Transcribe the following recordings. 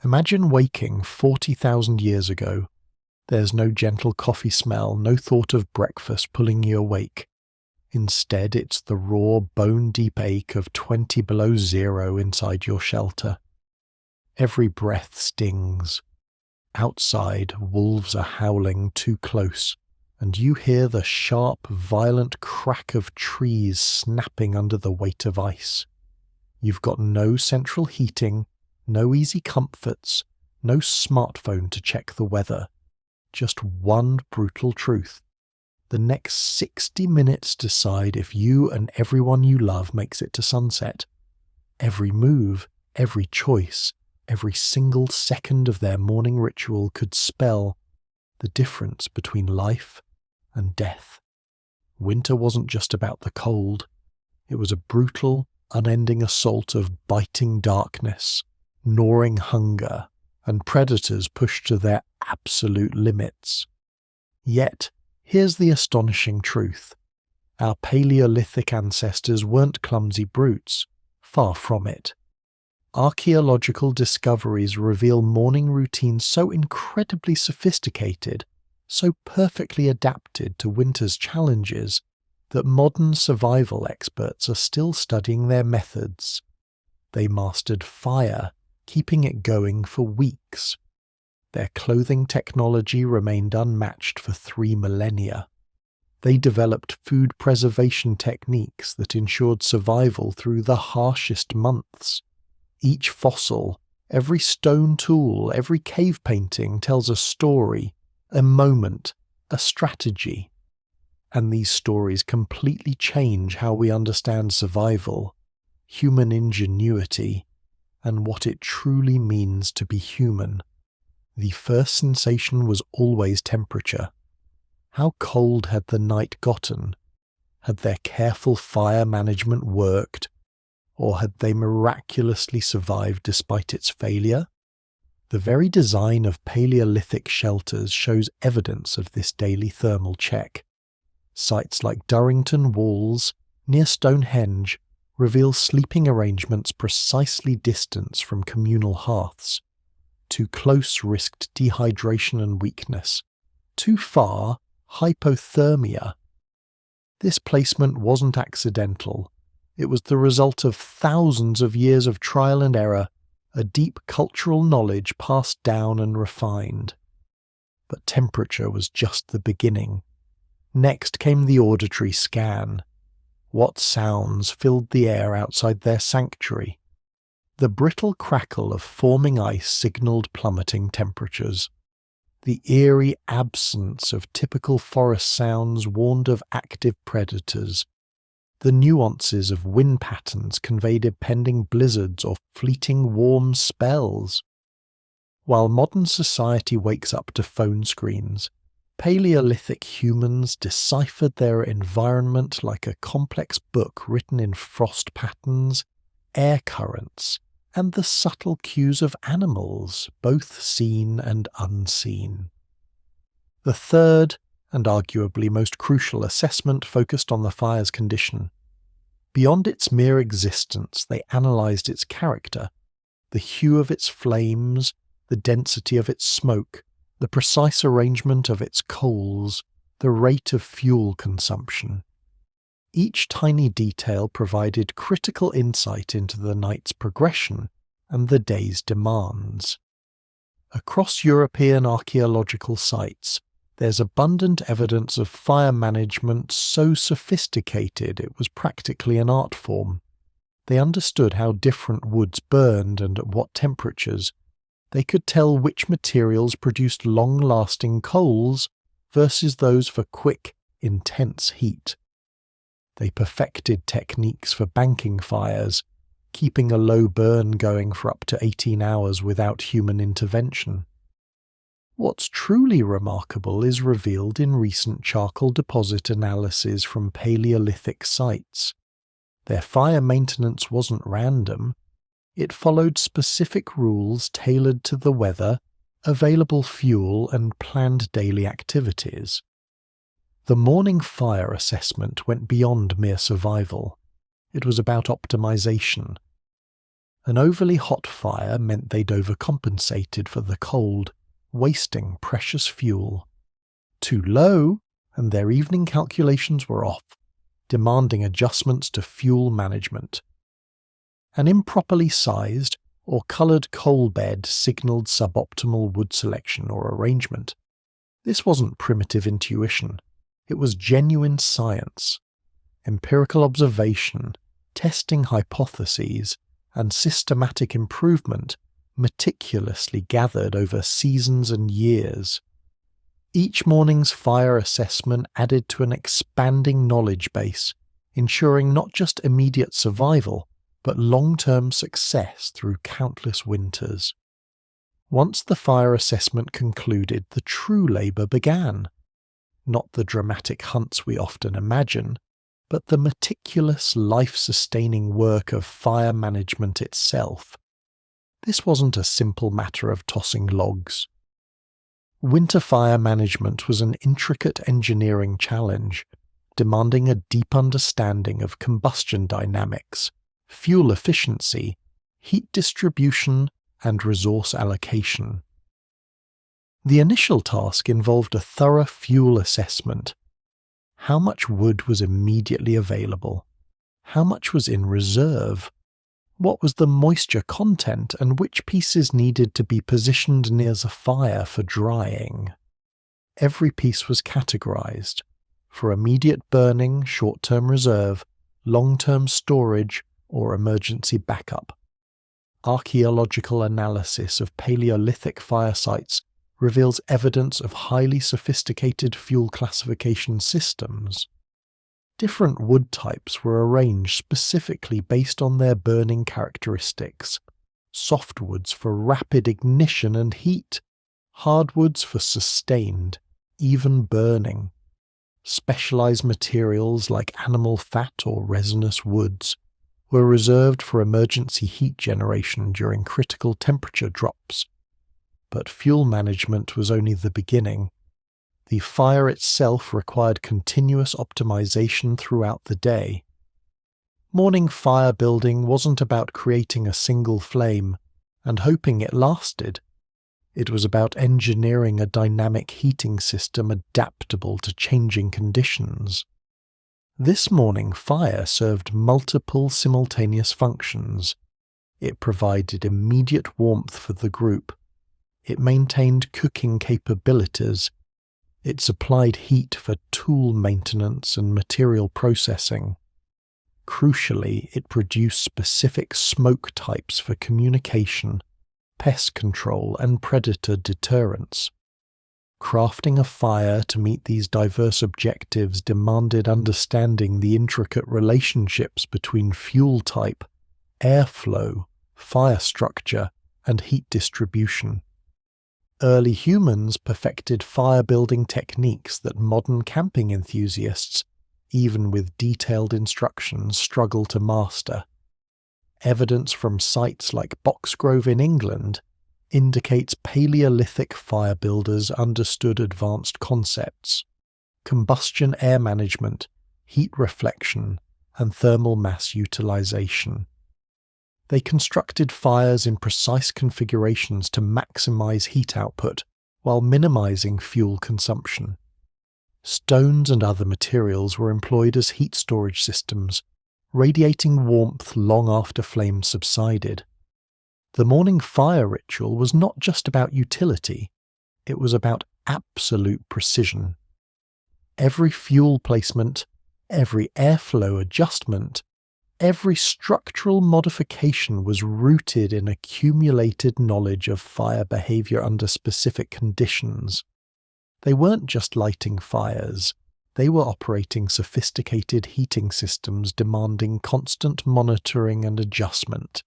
Imagine waking 40,000 years ago. There's no gentle coffee smell, no thought of breakfast pulling you awake. Instead, it's the raw, bone-deep ache of 20 below zero inside your shelter. Every breath stings. Outside, wolves are howling too close, and you hear the sharp, violent crack of trees snapping under the weight of ice. You've got no central heating, no easy comforts, no smartphone to check the weather. Just one brutal truth. The next 60 minutes decide if you and everyone you love makes it to sunset. Every move, every choice, every single second of their morning ritual could spell the difference between life and death. Winter wasn't just about the cold. It was a brutal, unending assault of biting darkness, gnawing hunger, and predators pushed to their absolute limits. Yet, here's the astonishing truth. Our Paleolithic ancestors weren't clumsy brutes, far from it. Archaeological discoveries reveal morning routines so incredibly sophisticated, so perfectly adapted to winter's challenges, that modern survival experts are still studying their methods. They mastered fire, keeping it going for weeks. Their clothing technology remained unmatched for 3 millennia. They developed food preservation techniques that ensured survival through the harshest months. Each fossil, every stone tool, every cave painting tells a story, a moment, a strategy. And these stories completely change how we understand survival, human ingenuity, and what it truly means to be human. The first sensation was always temperature. How cold had the night gotten? Had their careful fire management worked? Or had they miraculously survived despite its failure? The very design of Paleolithic shelters shows evidence of this daily thermal check. Sites like Durrington Walls, near Stonehenge, reveal sleeping arrangements precisely distanced from communal hearths. Too close risked dehydration and weakness. Too far, hypothermia. This placement wasn't accidental. It was the result of thousands of years of trial and error, a deep cultural knowledge passed down and refined. But temperature was just the beginning. Next came the auditory scan. What sounds filled the air outside their sanctuary? The brittle crackle of forming ice signalled plummeting temperatures. The eerie absence of typical forest sounds warned of active predators. The nuances of wind patterns conveyed impending blizzards or fleeting warm spells. While modern society wakes up to phone screens, Paleolithic humans deciphered their environment like a complex book written in frost patterns, air currents, and the subtle cues of animals, both seen and unseen. The third, and arguably most crucial assessment, focused on the fire's condition. Beyond its mere existence, they analysed its character, the hue of its flames, the density of its smoke, the precise arrangement of its coals, the rate of fuel consumption. Each tiny detail provided critical insight into the night's progression and the day's demands. Across European archaeological sites, there's abundant evidence of fire management so sophisticated it was practically an art form. They understood how different woods burned and at what temperatures. They could tell which materials produced long-lasting coals versus those for quick, intense heat. They perfected techniques for banking fires, keeping a low burn going for up to 18 hours without human intervention. What's truly remarkable is revealed in recent charcoal deposit analyses from Paleolithic sites. Their fire maintenance wasn't random. It followed specific rules tailored to the weather, available fuel, and planned daily activities. The morning fire assessment went beyond mere survival. It was about optimization. An overly hot fire meant they'd overcompensated for the cold, wasting precious fuel. Too low, and their evening calculations were off, demanding adjustments to fuel management. An improperly sized or coloured coal bed signalled suboptimal wood selection or arrangement. This wasn't primitive intuition, it was genuine science. Empirical observation, testing hypotheses, and systematic improvement meticulously gathered over seasons and years. Each morning's fire assessment added to an expanding knowledge base, ensuring not just immediate survival, but long-term success through countless winters. Once the fire assessment concluded, the true labour began. Not the dramatic hunts we often imagine, but the meticulous, life-sustaining work of fire management itself. This wasn't a simple matter of tossing logs. Winter fire management was an intricate engineering challenge, demanding a deep understanding of combustion dynamics, fuel efficiency, heat distribution, and resource allocation. The initial task involved a thorough fuel assessment. How much wood was immediately available? How much was in reserve? What was the moisture content, and which pieces needed to be positioned near the fire for drying? Every piece was categorized for immediate burning, short-term reserve, long-term storage, or emergency backup. Archaeological analysis of Paleolithic fire sites reveals evidence of highly sophisticated fuel classification systems. Different wood types were arranged specifically based on their burning characteristics. Softwoods for rapid ignition and heat, hardwoods for sustained, even burning. Specialized materials like animal fat or resinous woods were reserved for emergency heat generation during critical temperature drops. But fuel management was only the beginning. The fire itself required continuous optimization throughout the day. Morning fire building wasn't about creating a single flame and hoping it lasted. It was about engineering a dynamic heating system adaptable to changing conditions. This morning fire served multiple simultaneous functions. It provided immediate warmth for the group. It maintained cooking capabilities. It supplied heat for tool maintenance and material processing. Crucially, it produced specific smoke types for communication, pest control, and predator deterrence. Crafting a fire to meet these diverse objectives demanded understanding the intricate relationships between fuel type, airflow, fire structure, and heat distribution. Early humans perfected fire-building techniques that modern camping enthusiasts, even with detailed instructions, struggle to master. Evidence from sites like Boxgrove in England indicates Paleolithic fire builders understood advanced concepts: combustion air management, heat reflection, and thermal mass utilization. They constructed fires in precise configurations to maximize heat output while minimizing fuel consumption. Stones and other materials were employed as heat storage systems, radiating warmth long after flames subsided. The morning fire ritual was not just about utility, it was about absolute precision. Every fuel placement, every airflow adjustment, every structural modification was rooted in accumulated knowledge of fire behavior under specific conditions. They weren't just lighting fires, they were operating sophisticated heating systems demanding constant monitoring and adjustment.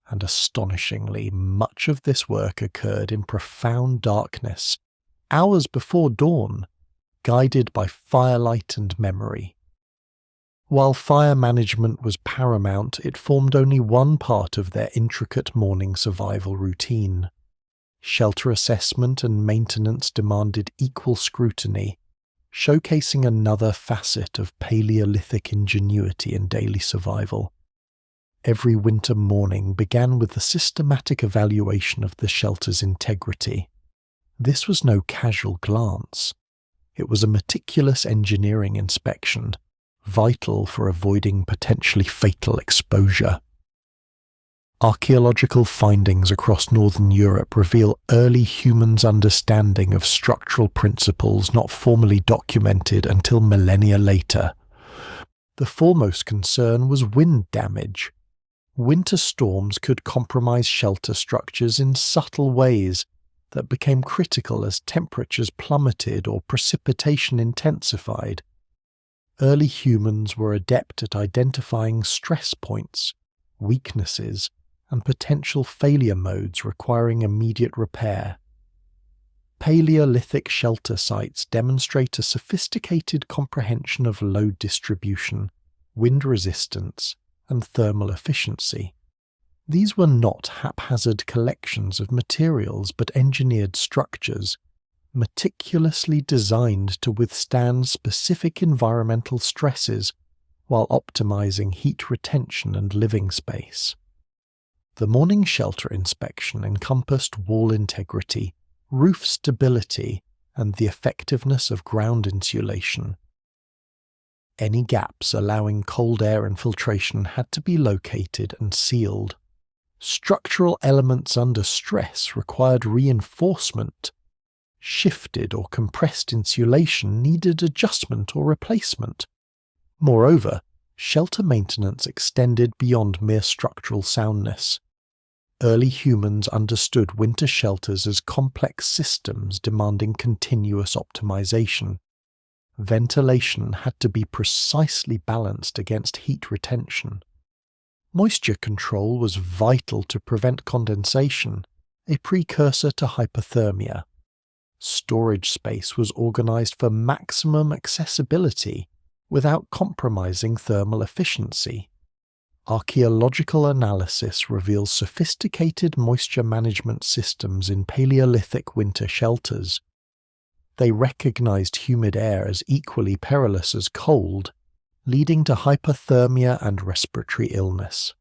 And astonishingly, much of this work occurred in profound darkness, hours before dawn, guided by firelight and memory. While fire management was paramount, it formed only one part of their intricate morning survival routine. Shelter assessment and maintenance demanded equal scrutiny, showcasing another facet of Paleolithic ingenuity in daily survival. every winter morning began with the systematic evaluation of the shelter's integrity. This was no casual glance. It was a meticulous engineering inspection, vital for avoiding potentially fatal exposure. Archaeological findings across northern Europe reveal early humans' understanding of structural principles not formally documented until millennia later. The foremost concern was wind damage. Winter storms could compromise shelter structures in subtle ways that became critical as temperatures plummeted or precipitation intensified. Early humans were adept at identifying stress points, weaknesses, and potential failure modes requiring immediate repair. Paleolithic shelter sites demonstrate a sophisticated comprehension of load distribution, wind resistance, and thermal efficiency. These were not haphazard collections of materials but engineered structures, meticulously designed to withstand specific environmental stresses while optimizing heat retention and living space. The morning shelter inspection encompassed wall integrity, roof stability, and the effectiveness of ground insulation. Any gaps allowing cold air infiltration had to be located and sealed. Structural elements under stress required reinforcement. Shifted or compressed insulation needed adjustment or replacement. Moreover, shelter maintenance extended beyond mere structural soundness. Early humans understood winter shelters as complex systems demanding continuous optimization. Ventilation had to be precisely balanced against heat retention. Moisture control was vital to prevent condensation, a precursor to hypothermia. Storage space was organized for maximum accessibility without compromising thermal efficiency. Archaeological analysis reveals sophisticated moisture management systems in Paleolithic winter shelters. They recognized humid air as equally perilous as cold, leading to hypothermia and respiratory illness.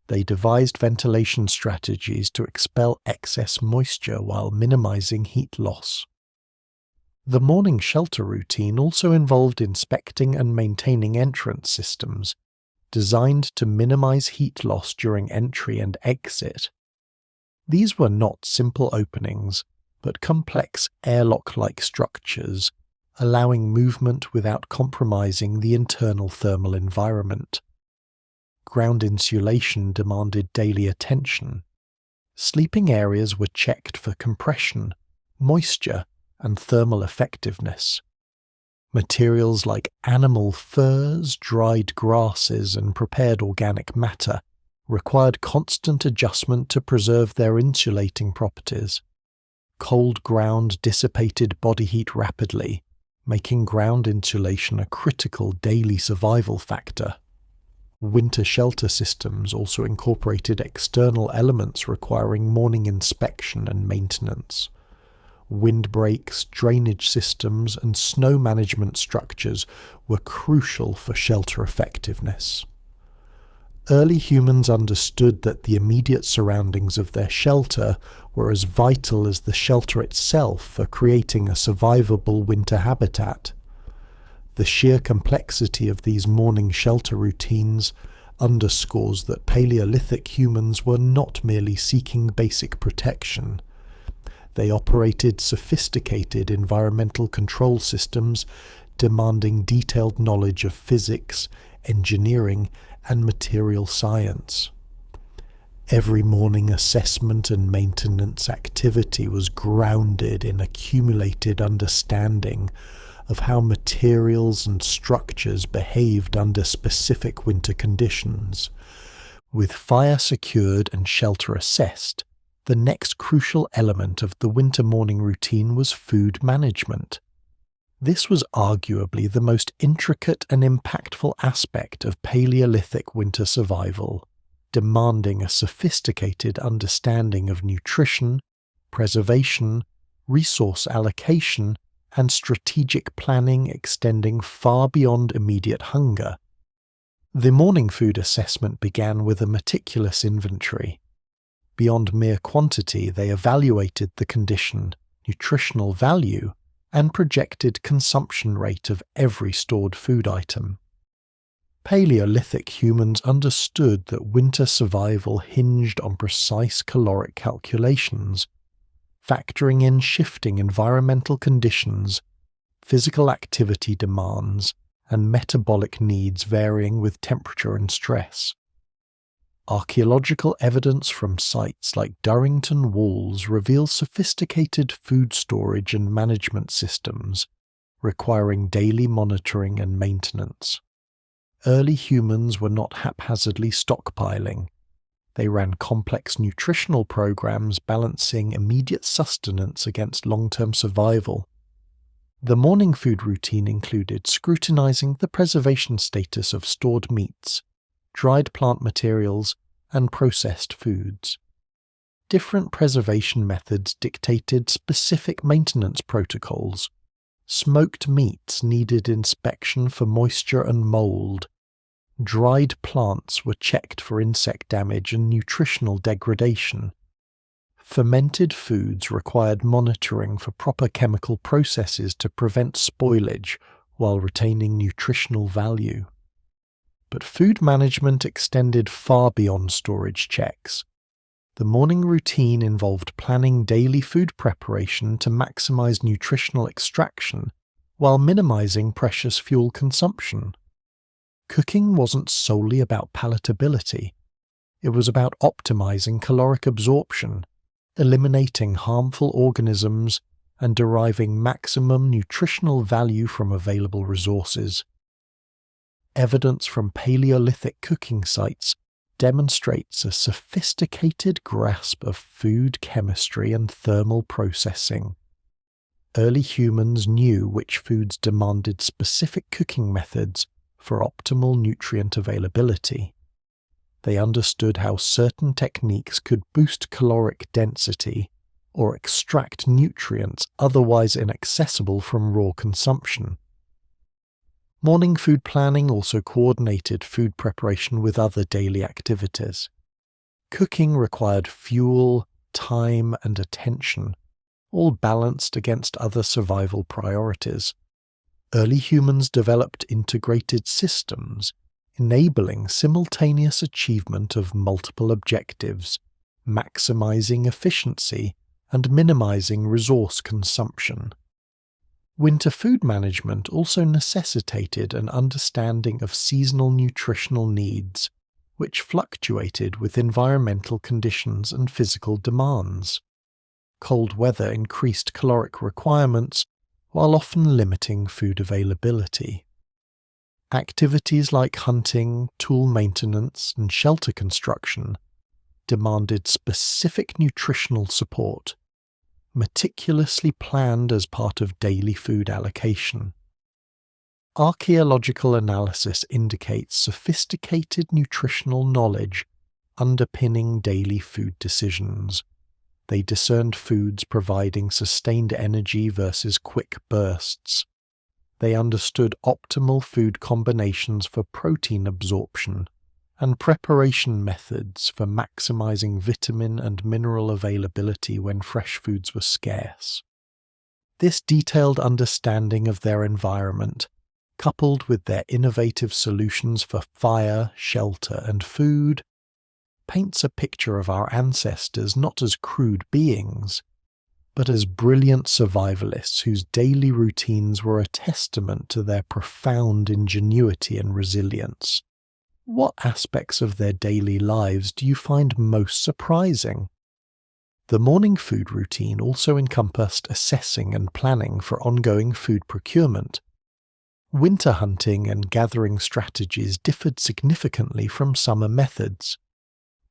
They devised ventilation strategies to expel excess moisture while minimizing heat loss. The morning shelter routine also involved inspecting and maintaining entrance systems, designed to minimize heat loss during entry and exit. These were not simple openings, but complex airlock-like structures, allowing movement without compromising the internal thermal environment. Ground insulation demanded daily attention. Sleeping areas were checked for compression, moisture, and thermal effectiveness. Materials like animal furs, dried grasses, and prepared organic matter required constant adjustment to preserve their insulating properties. Cold ground dissipated body heat rapidly, making ground insulation a critical daily survival factor. Winter shelter systems also incorporated external elements requiring morning inspection and maintenance. Windbreaks, drainage systems, and snow management structures were crucial for shelter effectiveness. Early humans understood that the immediate surroundings of their shelter were as vital as the shelter itself for creating a survivable winter habitat. The sheer complexity of these morning shelter routines underscores that Paleolithic humans were not merely seeking basic protection. They operated sophisticated environmental control systems demanding detailed knowledge of physics, engineering, and material science. Every morning assessment and maintenance activity was grounded in accumulated understanding of how materials and structures behaved under specific winter conditions. With fire secured and shelter assessed, the next crucial element of the winter morning routine was food management. This was arguably the most intricate and impactful aspect of Paleolithic winter survival, demanding a sophisticated understanding of nutrition, preservation, resource allocation, and strategic planning extending far beyond immediate hunger. The morning food assessment began with a meticulous inventory. Beyond mere quantity, they evaluated the condition, nutritional value, and projected consumption rate of every stored food item. Paleolithic humans understood that winter survival hinged on precise caloric calculations, factoring in shifting environmental conditions, physical activity demands, and metabolic needs varying with temperature and stress. Archaeological evidence from sites like Durrington Walls reveals sophisticated food storage and management systems, requiring daily monitoring and maintenance. Early humans were not haphazardly stockpiling. They ran complex nutritional programs balancing immediate sustenance against long-term survival. The morning food routine included scrutinizing the preservation status of stored meats, dried plant materials, and processed foods. Different preservation methods dictated specific maintenance protocols. Smoked meats needed inspection for moisture and mold. Dried plants were checked for insect damage and nutritional degradation. Fermented foods required monitoring for proper chemical processes to prevent spoilage while retaining nutritional value. But food management extended far beyond storage checks. The morning routine involved planning daily food preparation to maximize nutritional extraction while minimizing precious fuel consumption. Cooking wasn't solely about palatability. It was about optimizing caloric absorption, eliminating harmful organisms, and deriving maximum nutritional value from available resources. Evidence from Paleolithic cooking sites demonstrates a sophisticated grasp of food chemistry and thermal processing. Early humans knew which foods demanded specific cooking methods for optimal nutrient availability. They understood how certain techniques could boost caloric density or extract nutrients otherwise inaccessible from raw consumption. Morning food planning also coordinated food preparation with other daily activities. Cooking required fuel, time, and attention, all balanced against other survival priorities. Early humans developed integrated systems, enabling simultaneous achievement of multiple objectives, maximizing efficiency and minimizing resource consumption. Winter food management also necessitated an understanding of seasonal nutritional needs, which fluctuated with environmental conditions and physical demands. Cold weather increased caloric requirements, while often limiting food availability. Activities like hunting, tool maintenance, and shelter construction demanded specific nutritional support, meticulously planned as part of daily food allocation. Archaeological analysis indicates sophisticated nutritional knowledge underpinning daily food decisions. They discerned foods providing sustained energy versus quick bursts. They understood optimal food combinations for protein absorption and preparation methods for maximizing vitamin and mineral availability when fresh foods were scarce. This detailed understanding of their environment, coupled with their innovative solutions for fire, shelter, and food, paints a picture of our ancestors not as crude beings, but as brilliant survivalists whose daily routines were a testament to their profound ingenuity and resilience. What aspects of their daily lives do you find most surprising? The morning food routine also encompassed assessing and planning for ongoing food procurement. Winter hunting and gathering strategies differed significantly from summer methods.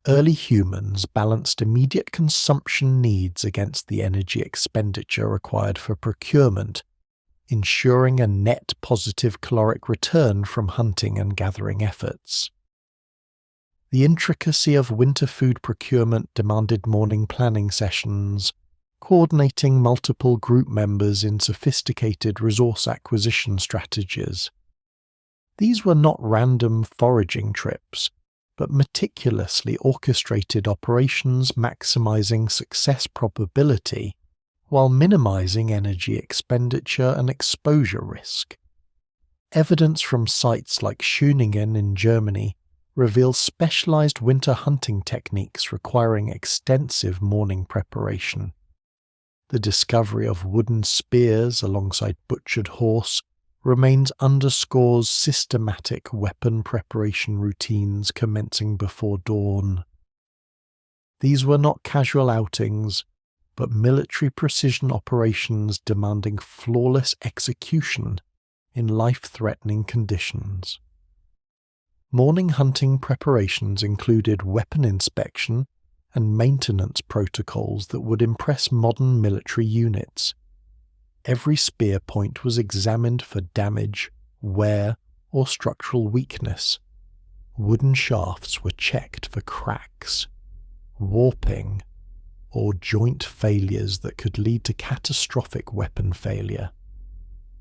Early humans balanced immediate consumption needs against the energy expenditure required for procurement, ensuring a net positive caloric return from hunting and gathering efforts. The intricacy of winter food procurement demanded morning planning sessions, coordinating multiple group members in sophisticated resource acquisition strategies. These were not random foraging trips, but meticulously orchestrated operations maximizing success probability while minimizing energy expenditure and exposure risk. Evidence from sites like Schöningen in Germany reveals specialized winter hunting techniques requiring extensive morning preparation. The discovery of wooden spears alongside butchered horse remains underscores systematic weapon preparation routines commencing before dawn. These were not casual outings, but military precision operations demanding flawless execution in life-threatening conditions. Morning hunting preparations included weapon inspection and maintenance protocols that would impress modern military units. Every spear point was examined for damage, wear, or structural weakness. Wooden shafts were checked for cracks, warping, or joint failures that could lead to catastrophic weapon failure.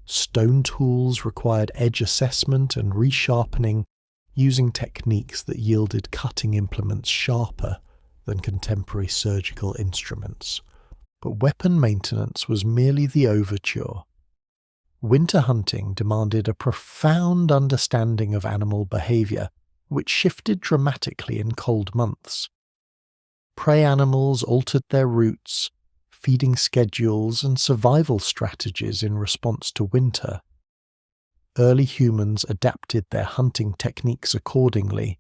Stone tools required edge assessment and resharpening using techniques that yielded cutting implements sharper than contemporary surgical instruments. But weapon maintenance was merely the overture. Winter hunting demanded a profound understanding of animal behavior, which shifted dramatically in cold months. Prey animals altered their routes, feeding schedules, and survival strategies in response to winter. Early humans adapted their hunting techniques accordingly,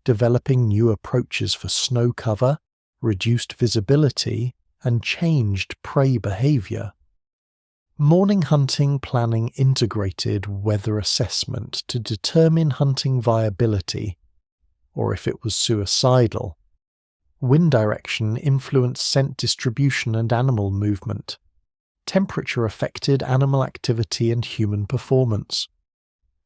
developing new approaches for snow cover, reduced visibility, and changed prey behavior. Morning hunting planning integrated weather assessment to determine hunting viability, or if it was suicidal. Wind direction influenced scent distribution and animal movement. Temperature affected animal activity and human performance.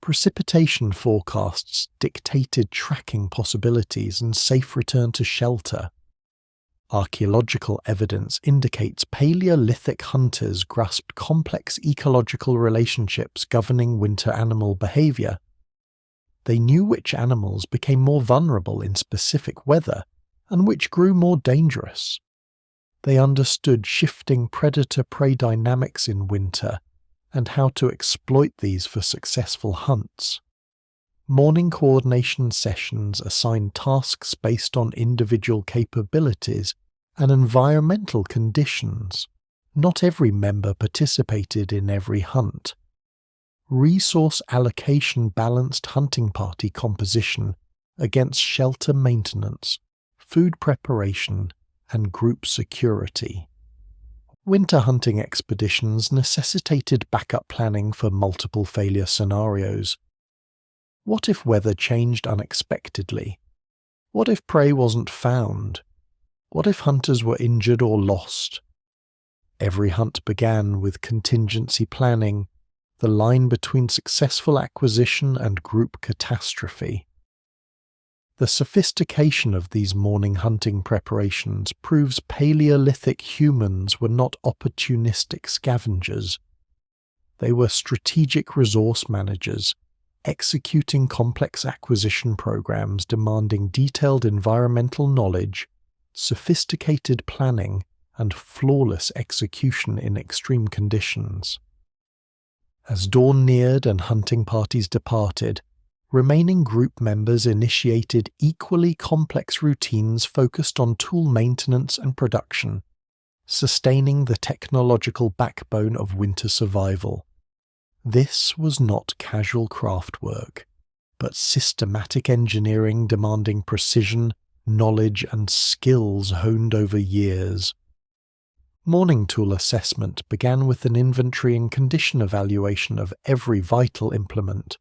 Precipitation forecasts dictated tracking possibilities and safe return to shelter. Archaeological evidence indicates Paleolithic hunters grasped complex ecological relationships governing winter animal behavior. They knew which animals became more vulnerable in specific weather and which grew more dangerous. They understood shifting predator-prey dynamics in winter and how to exploit these for successful hunts. Morning coordination sessions assigned tasks based on individual capabilities and environmental conditions. Not every member participated in every hunt. Resource allocation balanced hunting party composition against shelter maintenance, food preparation, and group security. Winter hunting expeditions necessitated backup planning for multiple failure scenarios. What if weather changed unexpectedly? What if prey wasn't found? What if hunters were injured or lost? Every hunt began with contingency planning, the line between successful acquisition and group catastrophe. The sophistication of these morning hunting preparations proves Paleolithic humans were not opportunistic scavengers. They were strategic resource managers, executing complex acquisition programs demanding detailed environmental knowledge, sophisticated planning, and flawless execution in extreme conditions. As dawn neared and hunting parties departed, remaining group members initiated equally complex routines focused on tool maintenance and production, sustaining the technological backbone of winter survival. This was not casual craft work, but systematic engineering demanding precision, knowledge, and skills honed over years. Morning tool assessment began with an inventory and condition evaluation of every vital implement.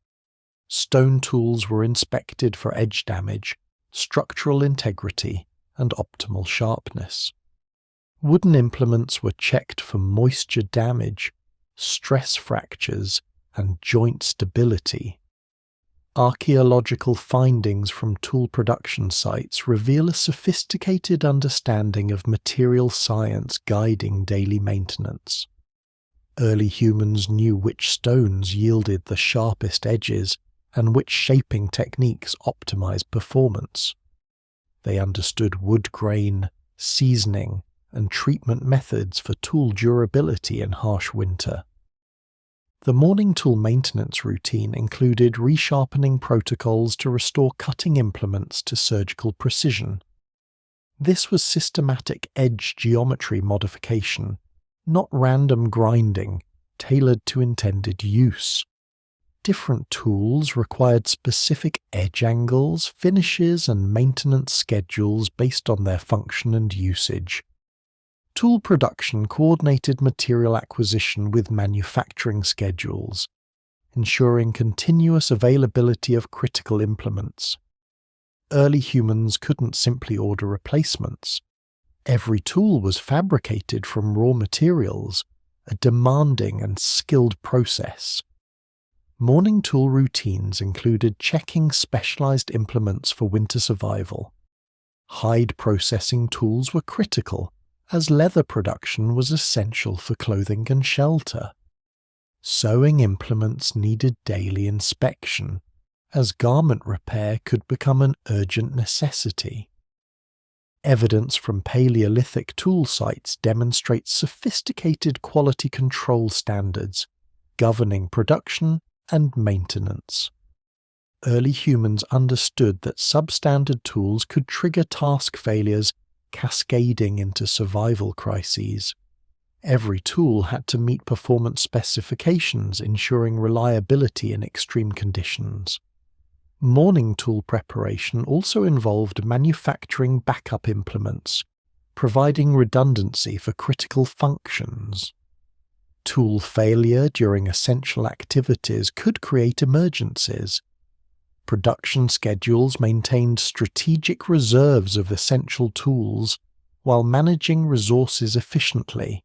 Stone tools were inspected for edge damage, structural integrity, and optimal sharpness. Wooden implements were checked for moisture damage, stress fractures, and joint stability. Archaeological findings from tool production sites reveal a sophisticated understanding of material science guiding daily maintenance. Early humans knew which stones yielded the sharpest edges and which shaping techniques optimized performance. They understood wood grain, seasoning, and treatment methods for tool durability in harsh winter. The morning tool maintenance routine included resharpening protocols to restore cutting implements to surgical precision. This was systematic edge geometry modification, not random grinding, tailored to intended use. Different tools required specific edge angles, finishes, and maintenance schedules based on their function and usage. Tool production coordinated material acquisition with manufacturing schedules, ensuring continuous availability of critical implements. Early humans couldn't simply order replacements. Every tool was fabricated from raw materials, a demanding and skilled process. Morning tool routines included checking specialized implements for winter survival. Hide processing tools were critical, as leather production was essential for clothing and shelter. Sewing implements needed daily inspection, as garment repair could become an urgent necessity. Evidence from Paleolithic tool sites demonstrates sophisticated quality control standards governing production and maintenance. Early humans understood that substandard tools could trigger task failures, cascading into survival crises. Every tool had to meet performance specifications, ensuring reliability in extreme conditions. Morning tool preparation also involved manufacturing backup implements, providing redundancy for critical functions. Tool failure during essential activities could create emergencies. Production schedules maintained strategic reserves of essential tools while managing resources efficiently.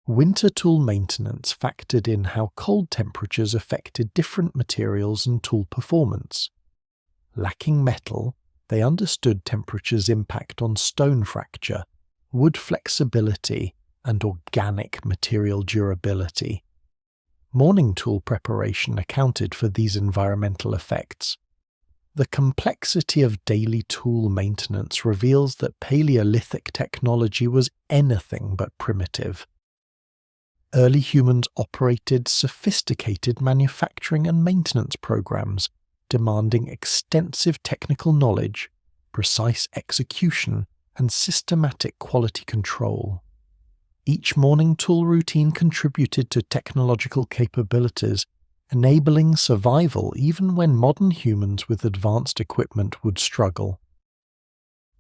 Winter tool maintenance factored in how cold temperatures affected different materials and tool performance. Lacking metal, they understood temperature's impact on stone fracture, wood flexibility, and organic material durability. Morning tool preparation accounted for these environmental effects. The complexity of daily tool maintenance reveals that Paleolithic technology was anything but primitive. Early humans operated sophisticated manufacturing and maintenance programs, demanding extensive technical knowledge, precise execution, and systematic quality control. Each morning tool routine contributed to technological capabilities, enabling survival even when modern humans with advanced equipment would struggle.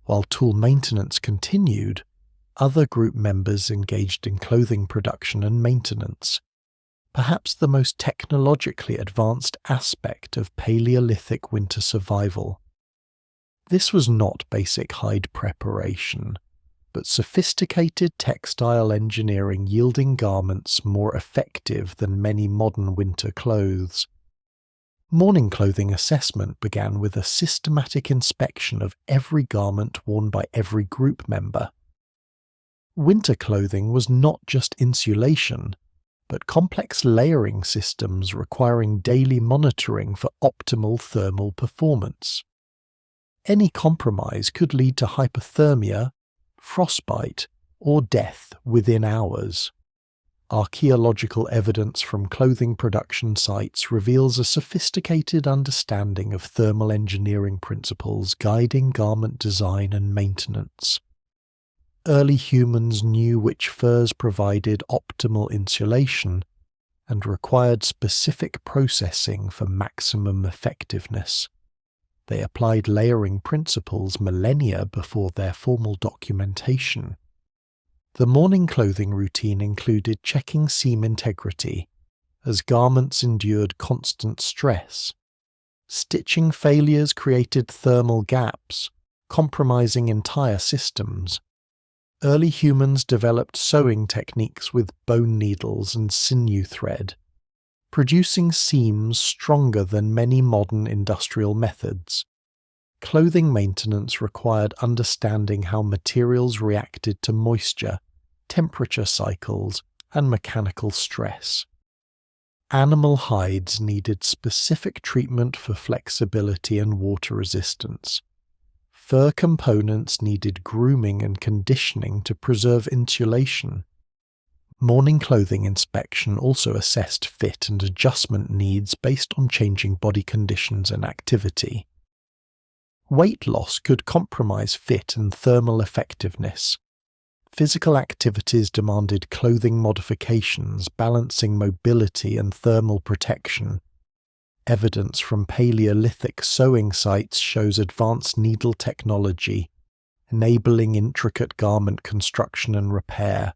While tool maintenance continued, other group members engaged in clothing production and maintenance, perhaps the most technologically advanced aspect of Paleolithic winter survival. This was not basic hide preparation, but sophisticated textile engineering yielding garments more effective than many modern winter clothes. Morning clothing assessment began with a systematic inspection of every garment worn by every group member. Winter clothing was not just insulation, but complex layering systems requiring daily monitoring for optimal thermal performance. Any compromise could lead to hypothermia, frostbite, or death within hours. Archaeological evidence from clothing production sites reveals a sophisticated understanding of thermal engineering principles guiding garment design and maintenance. Early humans knew which furs provided optimal insulation and required specific processing for maximum effectiveness. They applied layering principles millennia before their formal documentation. The morning clothing routine included checking seam integrity, as garments endured constant stress. Stitching failures created thermal gaps, compromising entire systems. Early humans developed sewing techniques with bone needles and sinew thread, producing seams stronger than many modern industrial methods. Clothing maintenance required understanding how materials reacted to moisture, temperature cycles, and mechanical stress. Animal hides needed specific treatment for flexibility and water resistance. Fur components needed grooming and conditioning to preserve insulation. Morning clothing inspection also assessed fit and adjustment needs based on changing body conditions and activity. Weight loss could compromise fit and thermal effectiveness. Physical activities demanded clothing modifications, balancing mobility and thermal protection. Evidence from Paleolithic sewing sites shows advanced needle technology, enabling intricate garment construction and repair.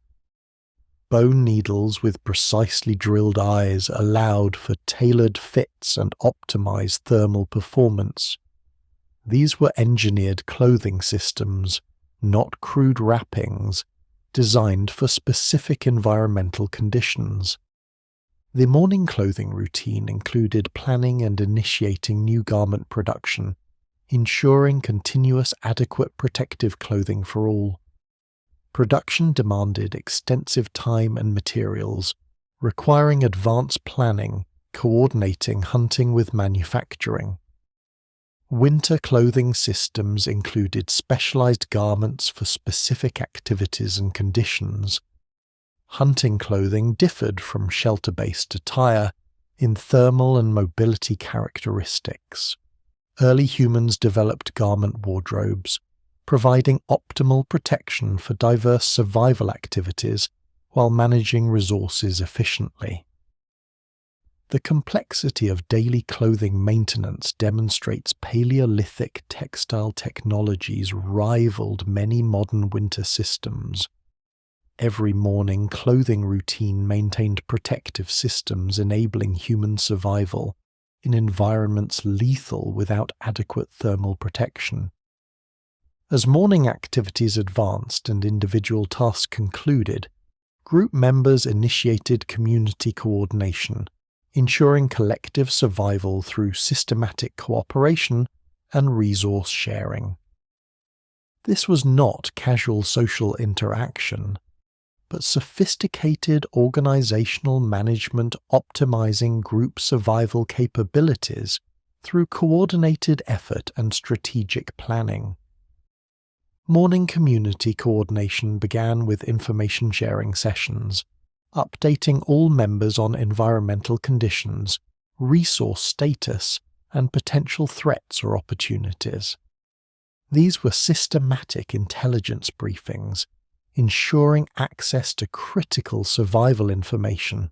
Bone needles with precisely drilled eyes allowed for tailored fits and optimized thermal performance. These were engineered clothing systems, not crude wrappings, designed for specific environmental conditions. The morning clothing routine included planning and initiating new garment production, ensuring continuous adequate protective clothing for all. Production demanded extensive time and materials, requiring advanced planning, coordinating hunting with manufacturing. Winter clothing systems included specialized garments for specific activities and conditions. Hunting clothing differed from shelter-based attire in thermal and mobility characteristics. Early humans developed garment wardrobes, providing optimal protection for diverse survival activities while managing resources efficiently. The complexity of daily clothing maintenance demonstrates Paleolithic textile technologies rivaled many modern winter systems. Every morning, clothing routine maintained protective systems enabling human survival in environments lethal without adequate thermal protection. As morning activities advanced and individual tasks concluded, group members initiated community coordination, ensuring collective survival through systematic cooperation and resource sharing. This was not casual social interaction, but sophisticated organizational management optimizing group survival capabilities through coordinated effort and strategic planning. Morning community coordination began with information sharing sessions, updating all members on environmental conditions, resource status, and potential threats or opportunities. These were systematic intelligence briefings, ensuring access to critical survival information.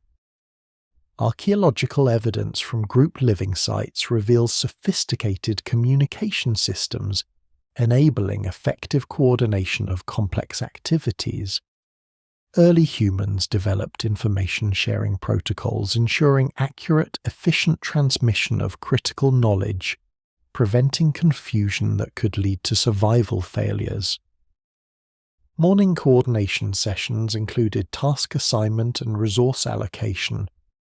Archaeological evidence from group living sites reveals sophisticated communication systems enabling effective coordination of complex activities. Early humans developed information sharing protocols ensuring accurate, efficient transmission of critical knowledge, preventing confusion that could lead to survival failures. Morning coordination sessions included task assignment and resource allocation,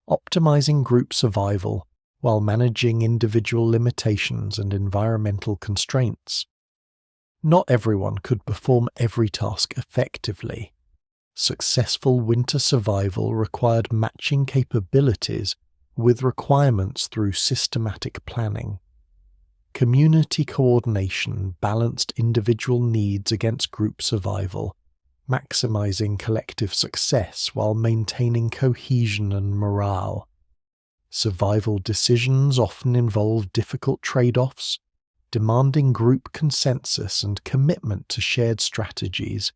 optimizing group survival while managing individual limitations and environmental constraints. Not everyone could perform every task effectively. Successful winter survival required matching capabilities with requirements through systematic planning. Community coordination balanced individual needs against group survival, maximizing collective success while maintaining cohesion and morale. Survival decisions often involve difficult trade-offs, demanding group consensus and commitment to shared strategies.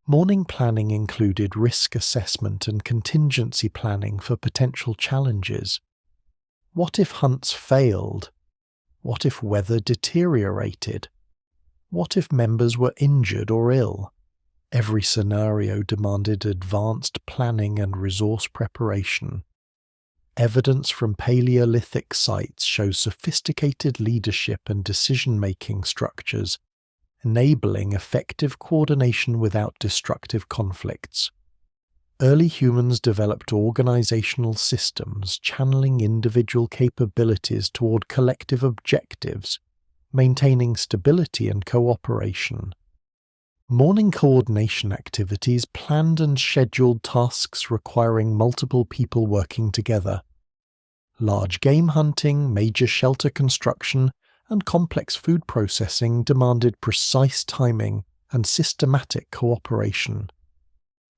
Morning planning included risk assessment and contingency planning for potential challenges. What if hunts failed? What if weather deteriorated? What if members were injured or ill? Every scenario demanded advanced planning and resource preparation. Evidence from Paleolithic sites shows sophisticated leadership and decision-making structures, enabling effective coordination without destructive conflicts. Early humans developed organizational systems channeling individual capabilities toward collective objectives, maintaining stability and cooperation. Morning coordination activities planned and scheduled tasks requiring multiple people working together, Large game hunting, major shelter construction, and complex food processing demanded precise timing and systematic cooperation.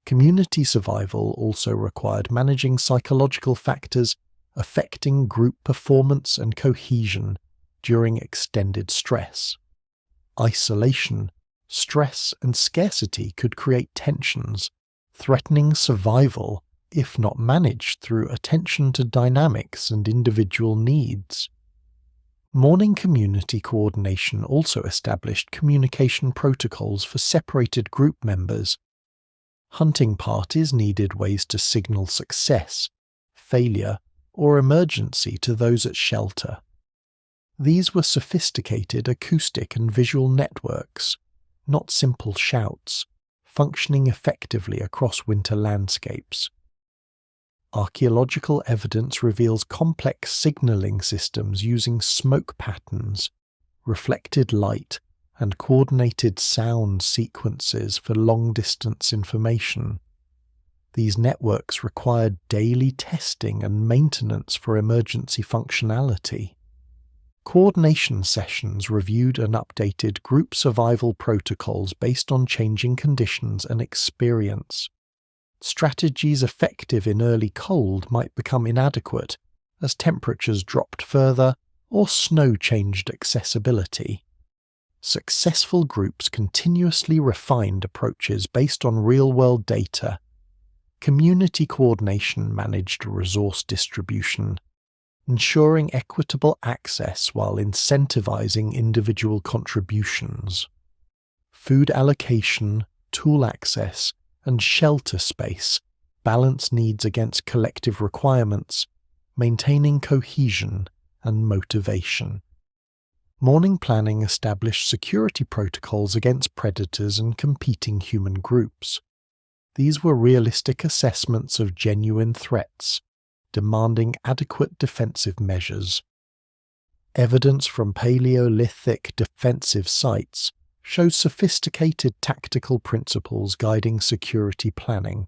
Community survival also required managing psychological factors affecting group performance and cohesion during extended stress. Isolation, stress, and scarcity could create tensions, threatening survival if not managed through attention to dynamics and individual needs. Morning community coordination also established communication protocols for separated group members. Hunting parties needed ways to signal success, failure, or emergency to those at shelter. These were sophisticated acoustic and visual networks, not simple shouts, functioning effectively across winter landscapes. Archaeological evidence reveals complex signaling systems using smoke patterns, reflected light, and coordinated sound sequences for long-distance information. These networks required daily testing and maintenance for emergency functionality. Coordination sessions reviewed and updated group survival protocols based on changing conditions and experience. Strategies effective in early cold might become inadequate as temperatures dropped further or snow changed accessibility. Successful groups continuously refined approaches based on real-world data. Community coordination managed resource distribution, ensuring equitable access while incentivizing individual contributions. Food allocation, tool access, and shelter space balance needs against collective requirements, maintaining cohesion and motivation. Morning planning established security protocols against predators and competing human groups. These were realistic assessments of genuine threats, demanding adequate defensive measures. Evidence from Paleolithic defensive sites shows sophisticated tactical principles guiding security planning.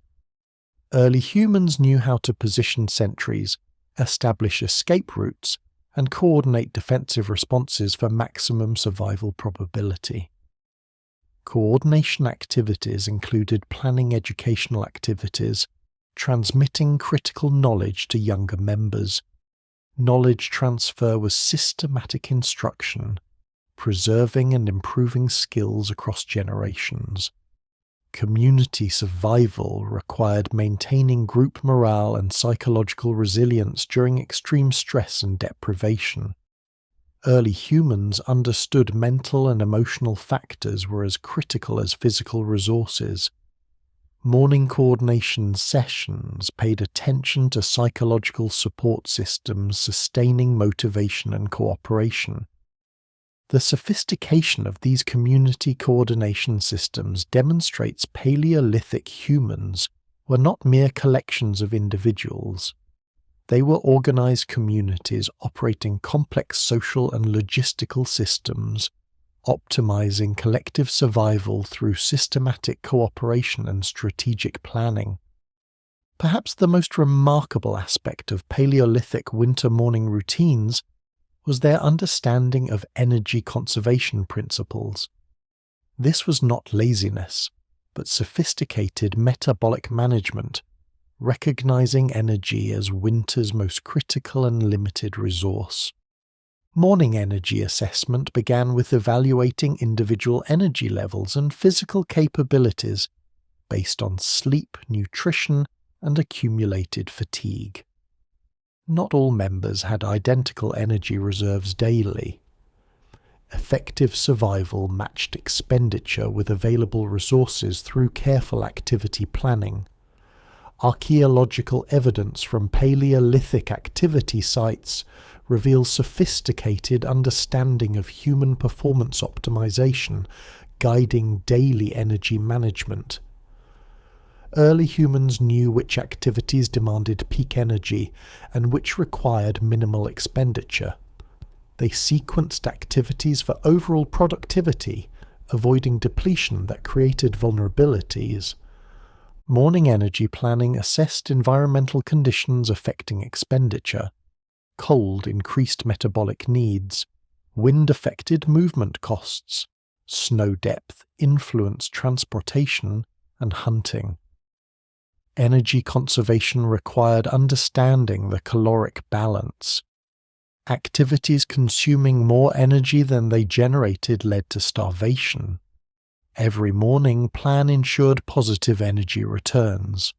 Early humans knew how to position sentries, establish escape routes, and coordinate defensive responses for maximum survival probability. Coordination activities included planning educational activities, transmitting critical knowledge to younger members. Knowledge transfer was systematic instruction, preserving and improving skills across generations. Community survival required maintaining group morale and psychological resilience during extreme stress and deprivation. Early humans understood mental and emotional factors were as critical as physical resources. Morning coordination sessions paid attention to psychological support systems sustaining motivation and cooperation. The sophistication of these community coordination systems demonstrates Paleolithic humans were not mere collections of individuals. They were organized communities operating complex social and logistical systems, optimizing collective survival through systematic cooperation and strategic planning. Perhaps the most remarkable aspect of Paleolithic winter morning routines was their understanding of energy conservation principles. This was not laziness, but sophisticated metabolic management, recognizing energy as winter's most critical and limited resource. Morning energy assessment began with evaluating individual energy levels and physical capabilities based on sleep, nutrition, and accumulated fatigue. Not all members had identical energy reserves daily. Effective survival matched expenditure with available resources through careful activity planning. Archaeological evidence from Paleolithic activity sites reveals sophisticated understanding of human performance optimization, guiding daily energy management. Early humans knew which activities demanded peak energy and which required minimal expenditure. They sequenced activities for overall productivity, avoiding depletion that created vulnerabilities. Morning energy planning assessed environmental conditions affecting expenditure. Cold increased metabolic needs. Wind affected movement costs. Snow depth influenced transportation and hunting. Energy conservation required understanding the caloric balance. Activities consuming more energy than they generated led to starvation. Every morning, plan ensured positive energy returns.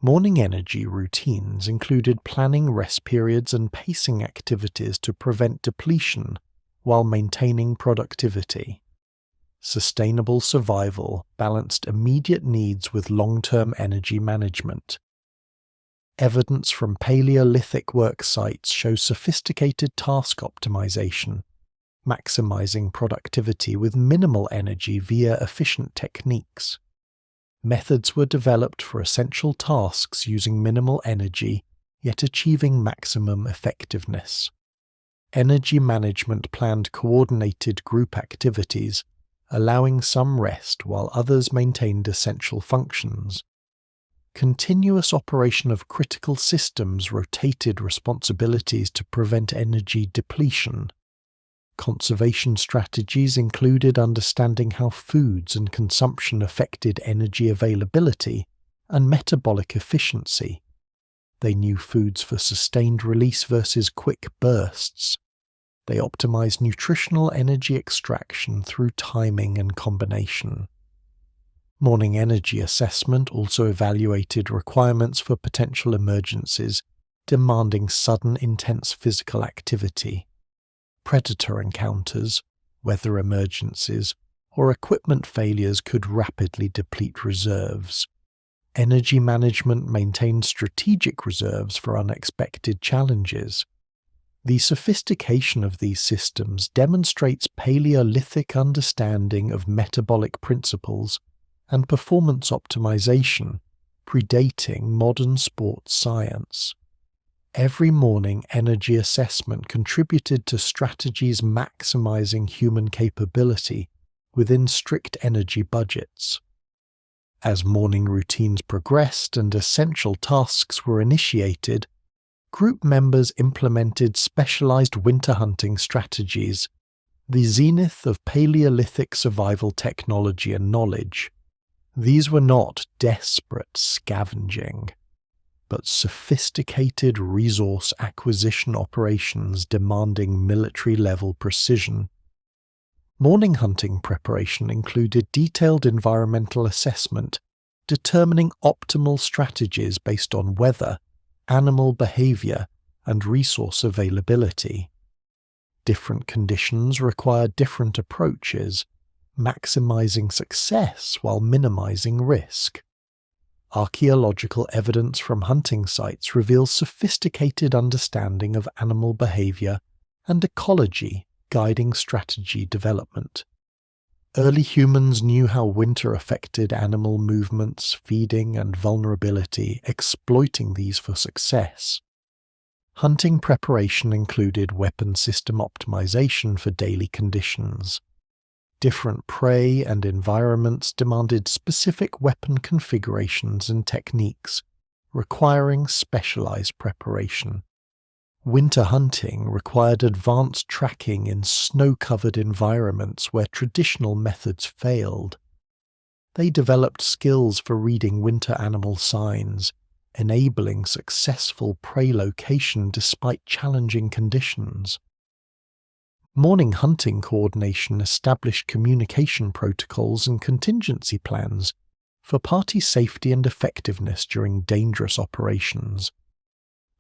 Morning energy routines included planning rest periods and pacing activities to prevent depletion while maintaining productivity. Sustainable survival balanced immediate needs with long-term energy management. Evidence from Paleolithic work sites shows sophisticated task optimization, maximizing productivity with minimal energy via efficient techniques. Methods were developed for essential tasks using minimal energy, yet achieving maximum effectiveness. Energy management planned coordinated group activities, allowing some rest while others maintained essential functions. Continuous operation of critical systems rotated responsibilities to prevent energy depletion. Conservation strategies included understanding how foods and consumption affected energy availability and metabolic efficiency. They knew foods for sustained release versus quick bursts. They optimized nutritional energy extraction through timing and combination. Morning energy assessment also evaluated requirements for potential emergencies demanding sudden intense physical activity. Predator encounters, weather emergencies, or equipment failures could rapidly deplete reserves. Energy management maintained strategic reserves for unexpected challenges. The sophistication of these systems demonstrates Paleolithic understanding of metabolic principles and performance optimization, predating modern sports science. Every morning energy assessment contributed to strategies maximizing human capability within strict energy budgets. As morning routines progressed and essential tasks were initiated, group members implemented specialized winter hunting strategies, the zenith of Paleolithic survival technology and knowledge. These were not desperate scavenging, but sophisticated resource acquisition operations demanding military-level precision. Morning hunting preparation included detailed environmental assessment, determining optimal strategies based on weather, animal behavior, and resource availability. Different conditions required different approaches, maximizing success while minimizing risk. Archaeological evidence from hunting sites reveals sophisticated understanding of animal behavior and ecology guiding strategy development. Early humans knew how winter affected animal movements, feeding, and vulnerability, exploiting these for success. Hunting preparation included weapon system optimization for daily conditions. Different prey and environments demanded specific weapon configurations and techniques, requiring specialized preparation. Winter hunting required advanced tracking in snow-covered environments where traditional methods failed. They developed skills for reading winter animal signs, enabling successful prey location despite challenging conditions. Morning hunting coordination established communication protocols and contingency plans for party safety and effectiveness during dangerous operations.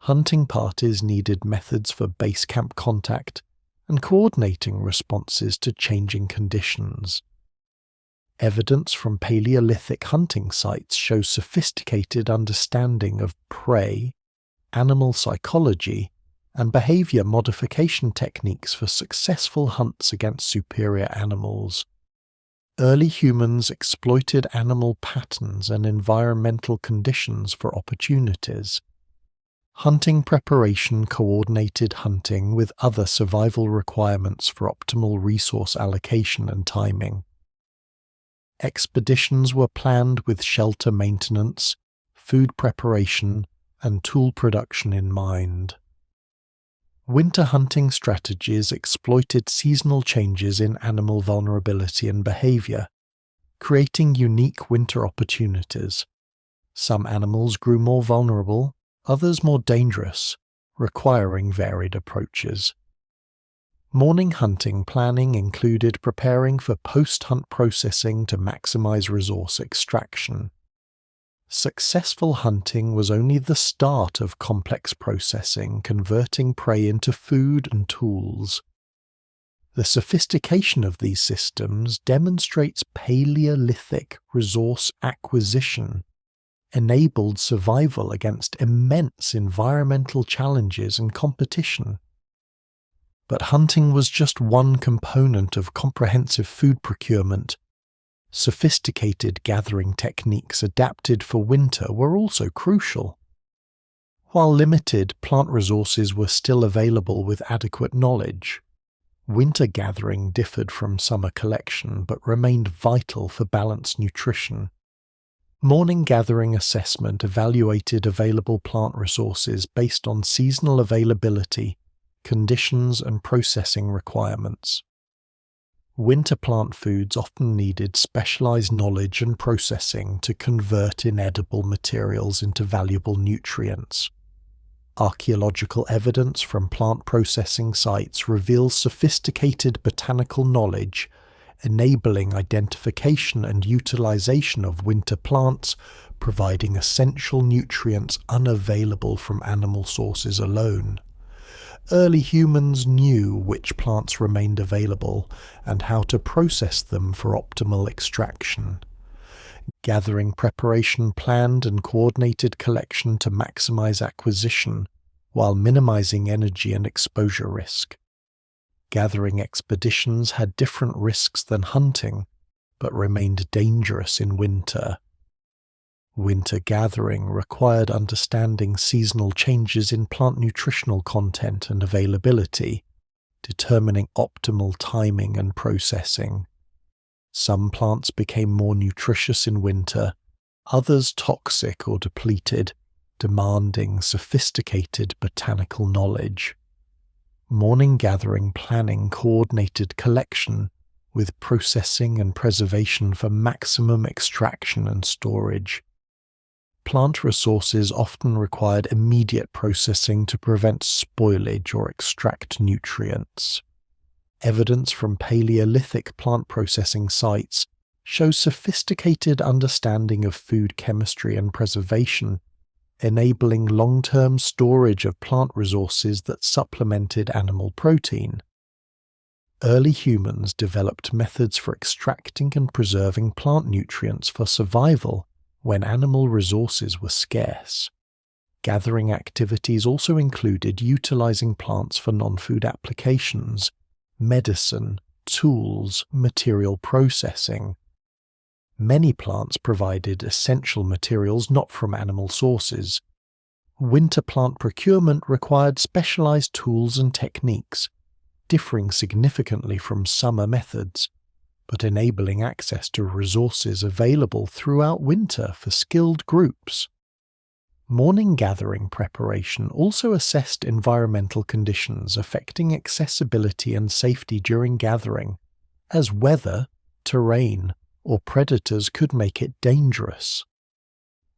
Hunting parties needed methods for base camp contact and coordinating responses to changing conditions. Evidence from Paleolithic hunting sites shows sophisticated understanding of prey, animal psychology, and behavior modification techniques for successful hunts against superior animals. Early humans exploited animal patterns and environmental conditions for opportunities. Hunting preparation coordinated hunting with other survival requirements for optimal resource allocation and timing. Expeditions were planned with shelter maintenance, food preparation, and tool production in mind. Winter hunting strategies exploited seasonal changes in animal vulnerability and behavior, creating unique winter opportunities. Some animals grew more vulnerable, others more dangerous, requiring varied approaches. Morning hunting planning included preparing for post-hunt processing to maximize resource extraction. Successful hunting was only the start of complex processing, converting prey into food and tools. The sophistication of these systems demonstrates Paleolithic resource acquisition, enabled survival against immense environmental challenges and competition. But hunting was just one component of comprehensive food procurement. Sophisticated gathering techniques adapted for winter were also crucial. While limited plant resources were still available with adequate knowledge, winter gathering differed from summer collection but remained vital for balanced nutrition. Morning gathering assessment evaluated available plant resources based on seasonal availability, conditions, and processing requirements. Winter plant foods often needed specialized knowledge and processing to convert inedible materials into valuable nutrients. Archaeological evidence from plant processing sites reveals sophisticated botanical knowledge, enabling identification and utilization of winter plants, providing essential nutrients unavailable from animal sources alone. Early humans knew which plants remained available and how to process them for optimal extraction. Gathering preparation planned and coordinated collection to maximize acquisition, while minimizing energy and exposure risk. Gathering expeditions had different risks than hunting, but remained dangerous in winter. Winter gathering required understanding seasonal changes in plant nutritional content and availability, determining optimal timing and processing. Some plants became more nutritious in winter, others toxic or depleted, demanding sophisticated botanical knowledge. Morning gathering planning coordinated collection with processing and preservation for maximum extraction and storage. Plant resources often required immediate processing to prevent spoilage or extract nutrients. Evidence from Paleolithic plant processing sites shows sophisticated understanding of food chemistry and preservation, enabling long-term storage of plant resources that supplemented animal protein. Early humans developed methods for extracting and preserving plant nutrients for survival when animal resources were scarce. Gathering activities also included utilizing plants for non-food applications, medicine, tools, material processing. Many plants provided essential materials not from animal sources. Winter plant procurement required specialized tools and techniques, differing significantly from summer methods, but enabling access to resources available throughout winter for skilled groups. Morning gathering preparation also assessed environmental conditions affecting accessibility and safety during gathering, as weather, terrain, or predators could make it dangerous.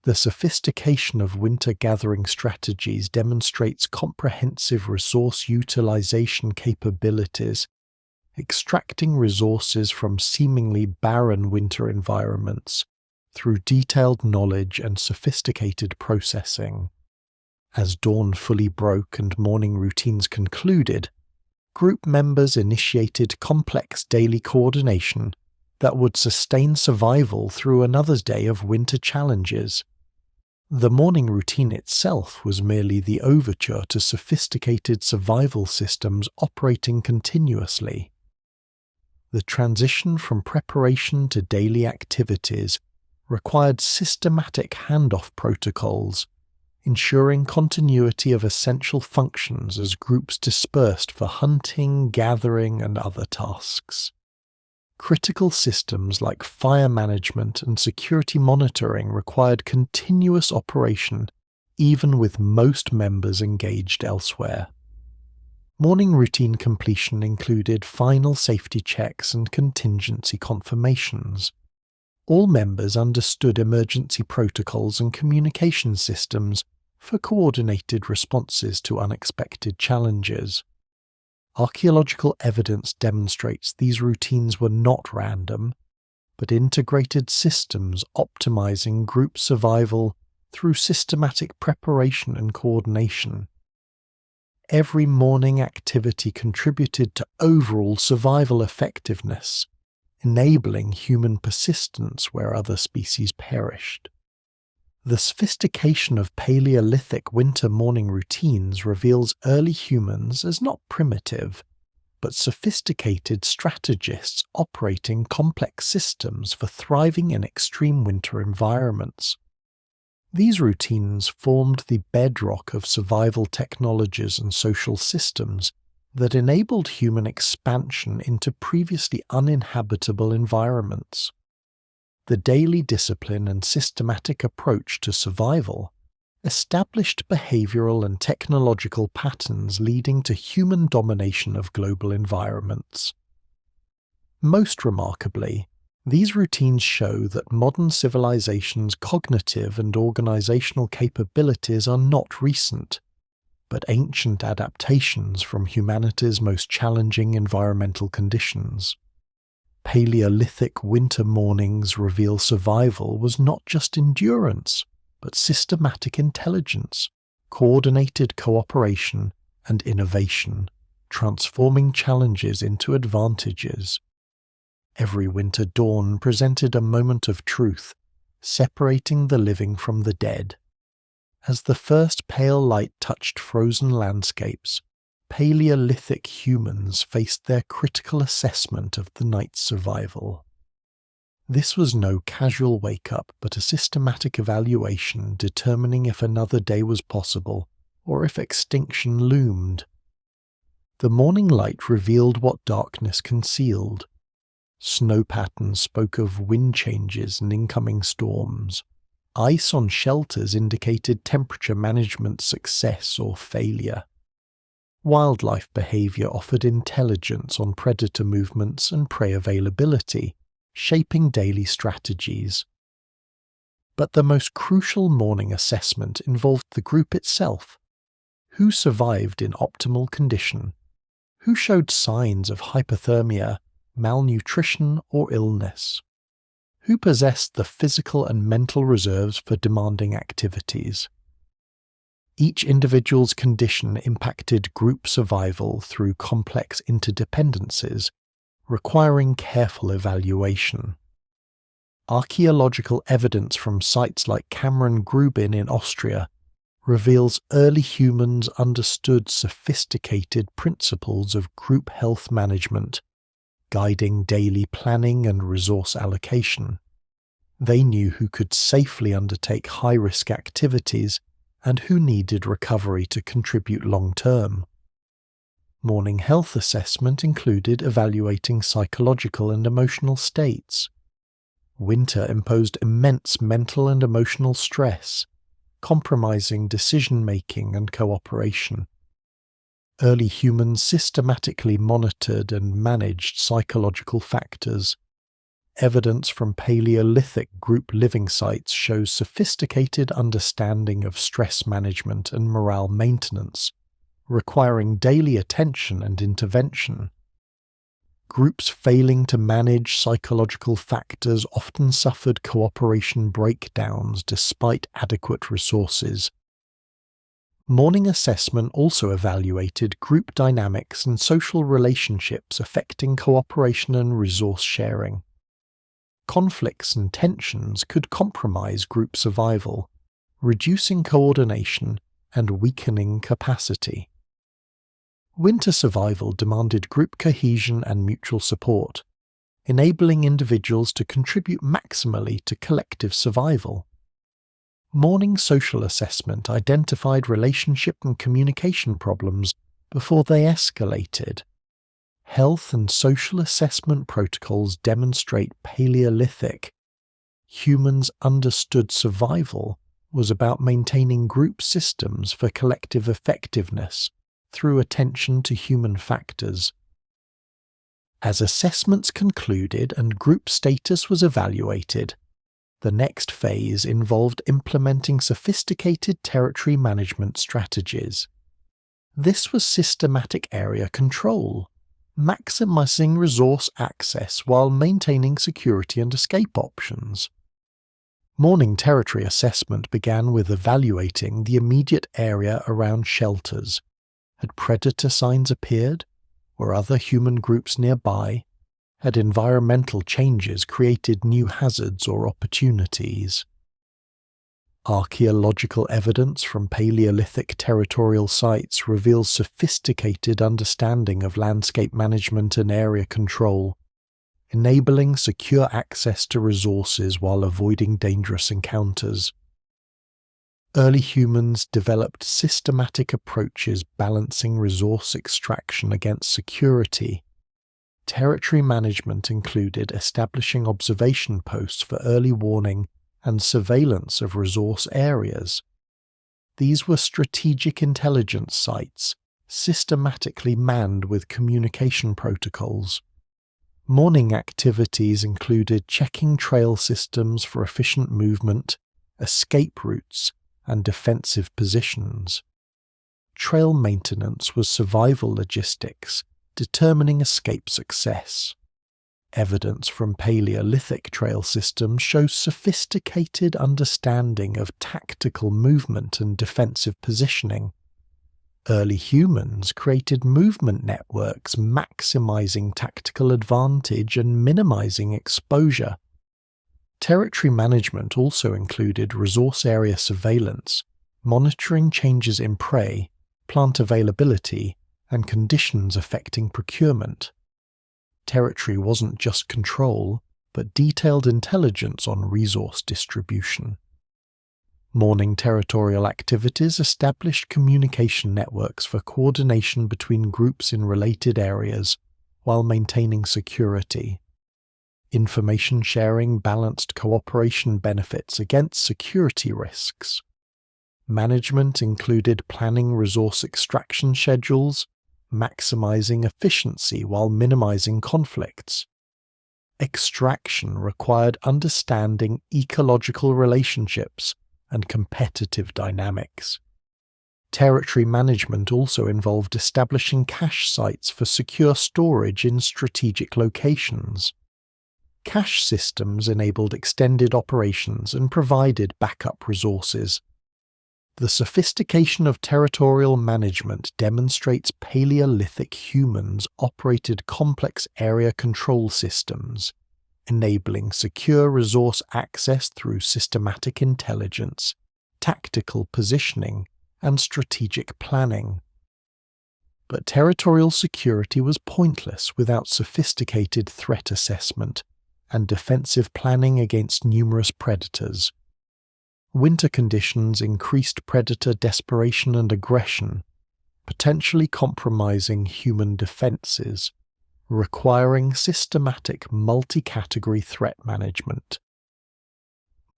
The sophistication of winter gathering strategies demonstrates comprehensive resource utilization capabilities, extracting resources from seemingly barren winter environments through detailed knowledge and sophisticated processing. As dawn fully broke and morning routines concluded, group members initiated complex daily coordination that would sustain survival through another day of winter challenges. The morning routine itself was merely the overture to sophisticated survival systems operating continuously. The transition from preparation to daily activities required systematic handoff protocols, ensuring continuity of essential functions as groups dispersed for hunting, gathering, and other tasks. Critical systems like fire management and security monitoring required continuous operation, even with most members engaged elsewhere. Morning routine completion included final safety checks and contingency confirmations. All members understood emergency protocols and communication systems for coordinated responses to unexpected challenges. Archaeological evidence demonstrates these routines were not random, but integrated systems optimizing group survival through systematic preparation and coordination. Every morning activity contributed to overall survival effectiveness, enabling human persistence where other species perished. The sophistication of Paleolithic winter morning routines reveals early humans as not primitive, but sophisticated strategists operating complex systems for thriving in extreme winter environments. These routines formed the bedrock of survival technologies and social systems that enabled human expansion into previously uninhabitable environments. The daily discipline and systematic approach to survival established behavioral and technological patterns leading to human domination of global environments. Most remarkably, these routines show that modern civilization's cognitive and organizational capabilities are not recent, but ancient adaptations from humanity's most challenging environmental conditions. Paleolithic winter mornings reveal survival was not just endurance, but systematic intelligence, coordinated cooperation, and innovation, transforming challenges into advantages. Every winter dawn presented a moment of truth, separating the living from the dead. As the first pale light touched frozen landscapes, Paleolithic humans faced their critical assessment of the night's survival. This was no casual wake-up, but a systematic evaluation determining if another day was possible or if extinction loomed. The morning light revealed what darkness concealed. Snow patterns spoke of wind changes and incoming storms. Ice on shelters indicated temperature management success or failure. Wildlife behavior offered intelligence on predator movements and prey availability, shaping daily strategies. But the most crucial morning assessment involved the group itself. Who survived in optimal condition? Who showed signs of hypothermia, malnutrition, or illness? Who possessed the physical and mental reserves for demanding activities? Each individual's condition impacted group survival through complex interdependencies, requiring careful evaluation. Archaeological evidence from sites like Cameron-Grubin in Austria reveals early humans understood sophisticated principles of group health management, guiding daily planning and resource allocation. They knew who could safely undertake high-risk activities and who needed recovery to contribute long-term. Morning health assessment included evaluating psychological and emotional states. Winter imposed immense mental and emotional stress, compromising decision-making and cooperation. Early humans systematically monitored and managed psychological factors. Evidence from Paleolithic group living sites shows sophisticated understanding of stress management and morale maintenance, requiring daily attention and intervention. Groups failing to manage psychological factors often suffered cooperation breakdowns despite adequate resources. Morning assessment also evaluated group dynamics and social relationships affecting cooperation and resource sharing. Conflicts and tensions could compromise group survival, reducing coordination and weakening capacity. Winter survival demanded group cohesion and mutual support, enabling individuals to contribute maximally to collective survival. Morning social assessment identified relationship and communication problems before they escalated. Health and social assessment protocols demonstrate Paleolithic. Humans understood survival was about maintaining group systems for collective effectiveness, through attention to human factors. As assessments concluded and group status was evaluated, the next phase involved implementing sophisticated territory management strategies. This was systematic area control, maximizing resource access while maintaining security and escape options. Morning territory assessment began with evaluating the immediate area around shelters. Had predator signs appeared? Were other human groups nearby? Had environmental changes created new hazards or opportunities? Archaeological evidence from Paleolithic territorial sites reveals sophisticated understanding of landscape management and area control, enabling secure access to resources while avoiding dangerous encounters. Early humans developed systematic approaches balancing resource extraction against security. Territory management included establishing observation posts for early warning and surveillance of resource areas. These were strategic intelligence sites, systematically manned with communication protocols. Morning activities included checking trail systems for efficient movement, escape routes, and defensive positions. Trail maintenance was survival logistics, determining escape success. Evidence from Paleolithic trail systems shows sophisticated understanding of tactical movement and defensive positioning. Early humans created movement networks maximizing tactical advantage and minimizing exposure. Territory management also included resource area surveillance, monitoring changes in prey, plant availability, and conditions affecting procurement. Territory wasn't just control, but detailed intelligence on resource distribution. Morning territorial activities established communication networks for coordination between groups in related areas while maintaining security. Information sharing balanced cooperation benefits against security risks. Management included planning resource extraction schedules, maximizing efficiency while minimizing conflicts. Extraction required understanding ecological relationships and competitive dynamics. Territory management also involved establishing cache sites for secure storage in strategic locations. Cache systems enabled extended operations and provided backup resources. The sophistication of territorial management demonstrates Paleolithic humans operated complex area control systems, enabling secure resource access through systematic intelligence, tactical positioning, and strategic planning. But territorial security was pointless without sophisticated threat assessment and defensive planning against numerous predators. Winter conditions increased predator desperation and aggression, potentially compromising human defenses, requiring systematic multi-category threat management.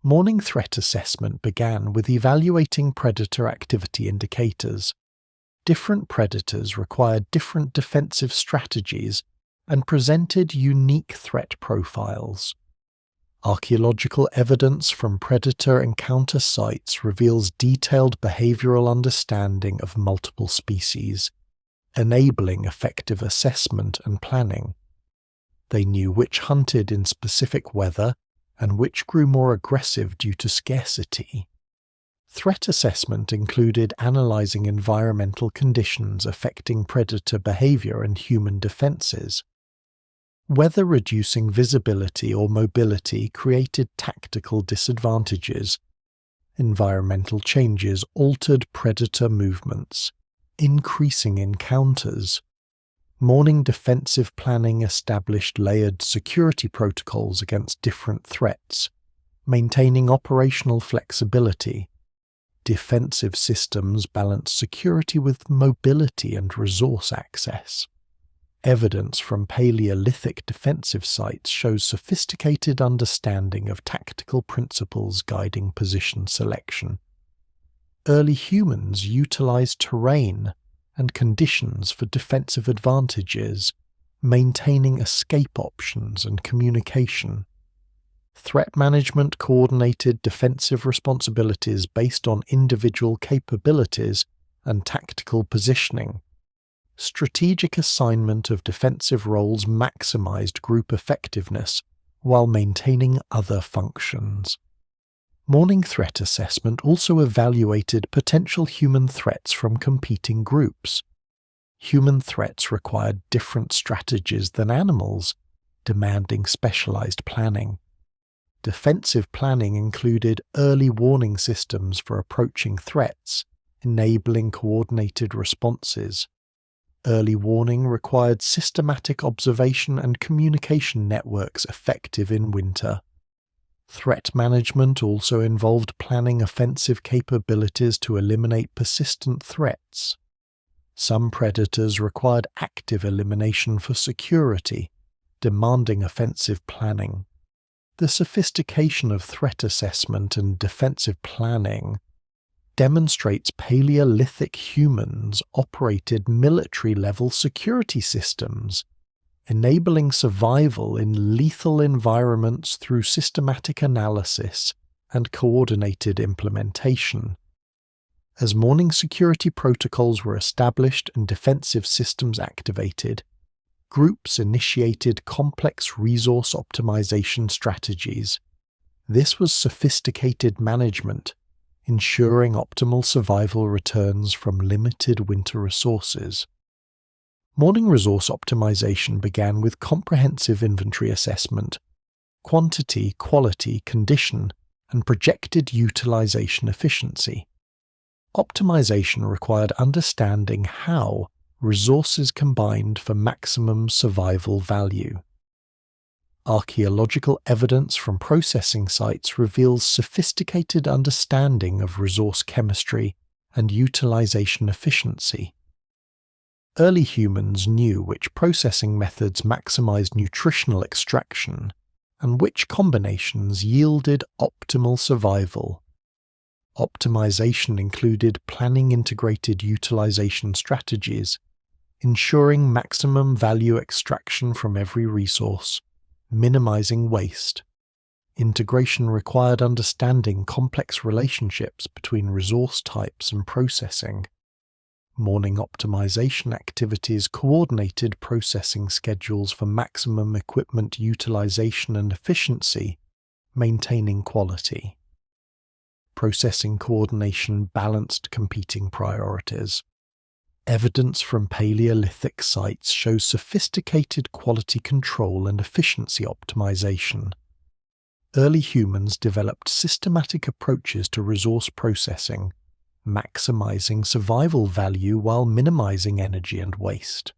Morning threat assessment began with evaluating predator activity indicators. Different predators required different defensive strategies and presented unique threat profiles. Archaeological evidence from predator encounter sites reveals detailed behavioral understanding of multiple species, enabling effective assessment and planning. They knew which hunted in specific weather and which grew more aggressive due to scarcity. Threat assessment included analyzing environmental conditions affecting predator behavior and human defenses. Weather reducing visibility or mobility created tactical disadvantages. Environmental changes altered predator movements, increasing encounters. Morning defensive planning established layered security protocols against different threats, maintaining operational flexibility. Defensive systems balanced security with mobility and resource access. Evidence from Paleolithic defensive sites shows sophisticated understanding of tactical principles guiding position selection. Early humans utilized terrain and conditions for defensive advantages, maintaining escape options and communication. Threat management coordinated defensive responsibilities based on individual capabilities and tactical positioning. Strategic assignment of defensive roles maximized group effectiveness while maintaining other functions. Morning threat assessment also evaluated potential human threats from competing groups. Human threats required different strategies than animals, demanding specialized planning. Defensive planning included early warning systems for approaching threats, enabling coordinated responses. Early warning required systematic observation and communication networks effective in winter. Threat management also involved planning offensive capabilities to eliminate persistent threats. Some predators required active elimination for security, demanding offensive planning. The sophistication of threat assessment and defensive planning demonstrates Paleolithic humans operated military-level security systems, enabling survival in lethal environments through systematic analysis and coordinated implementation. As morning security protocols were established and defensive systems activated, groups initiated complex resource optimization strategies. This was sophisticated management, ensuring optimal survival returns from limited winter resources. Morning resource optimization began with comprehensive inventory assessment, quantity, quality, condition, and projected utilization efficiency. Optimization required understanding how resources combined for maximum survival value. Archaeological evidence from processing sites reveals sophisticated understanding of resource chemistry and utilization efficiency. Early humans knew which processing methods maximized nutritional extraction and which combinations yielded optimal survival. Optimization included planning integrated utilization strategies, ensuring maximum value extraction from every resource, minimizing waste. Integration required understanding complex relationships between resource types and processing. Morning optimization activities coordinated processing schedules for maximum equipment utilization and efficiency, maintaining quality. Processing coordination balanced competing priorities. Evidence from Paleolithic sites shows sophisticated quality control and efficiency optimization. Early humans developed systematic approaches to resource processing, maximizing survival value while minimizing energy and waste.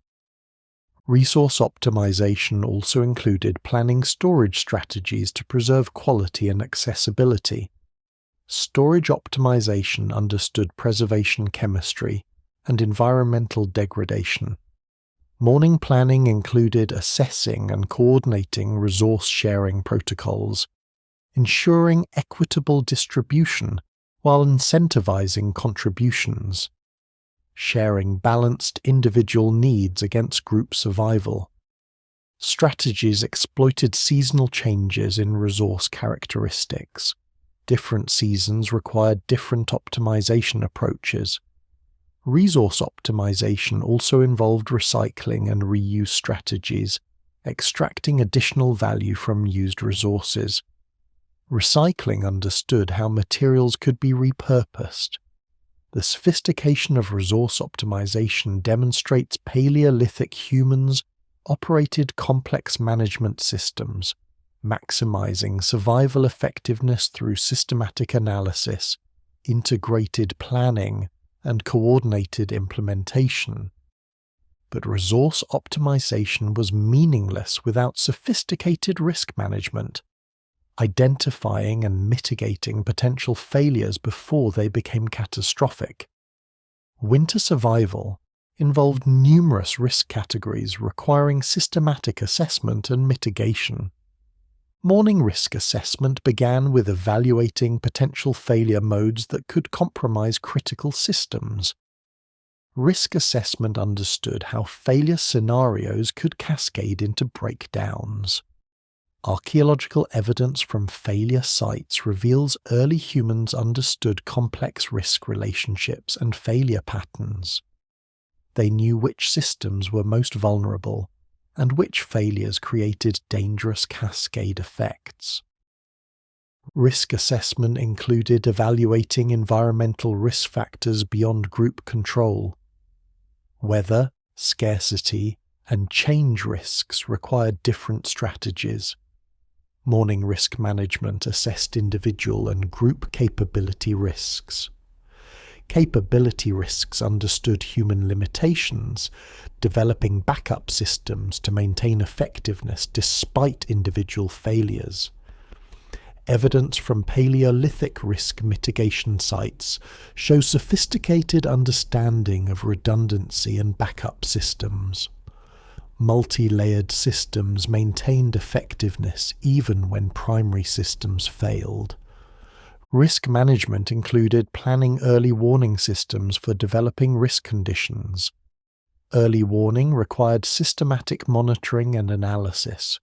Resource optimization also included planning storage strategies to preserve quality and accessibility. Storage optimization understood preservation chemistry and environmental degradation. Morning planning included assessing and coordinating resource-sharing protocols, ensuring equitable distribution while incentivizing contributions, sharing balanced individual needs against group survival. Strategies exploited seasonal changes in resource characteristics. Different seasons required different optimization approaches. Resource optimization also involved recycling and reuse strategies, extracting additional value from used resources. Recycling understood how materials could be repurposed. The sophistication of resource optimization demonstrates Paleolithic humans operated complex management systems, maximizing survival effectiveness through systematic analysis, integrated planning, and coordinated implementation. But resource optimization was meaningless without sophisticated risk management, identifying and mitigating potential failures before they became catastrophic. Winter survival involved numerous risk categories requiring systematic assessment and mitigation. Morning risk assessment began with evaluating potential failure modes that could compromise critical systems. Risk assessment understood how failure scenarios could cascade into breakdowns. Archaeological evidence from failure sites reveals early humans understood complex risk relationships and failure patterns. They knew which systems were most vulnerable and which failures created dangerous cascade effects. Risk assessment included evaluating environmental risk factors beyond group control. Weather, scarcity, and change risks required different strategies. Morning risk management assessed individual and group capability risks. Capability risks understood human limitations, developing backup systems to maintain effectiveness despite individual failures. Evidence from Paleolithic risk mitigation sites shows sophisticated understanding of redundancy and backup systems. Multi-layered systems maintained effectiveness even when primary systems failed. Risk management included planning early warning systems for developing risk conditions. Early warning required systematic monitoring and analysis.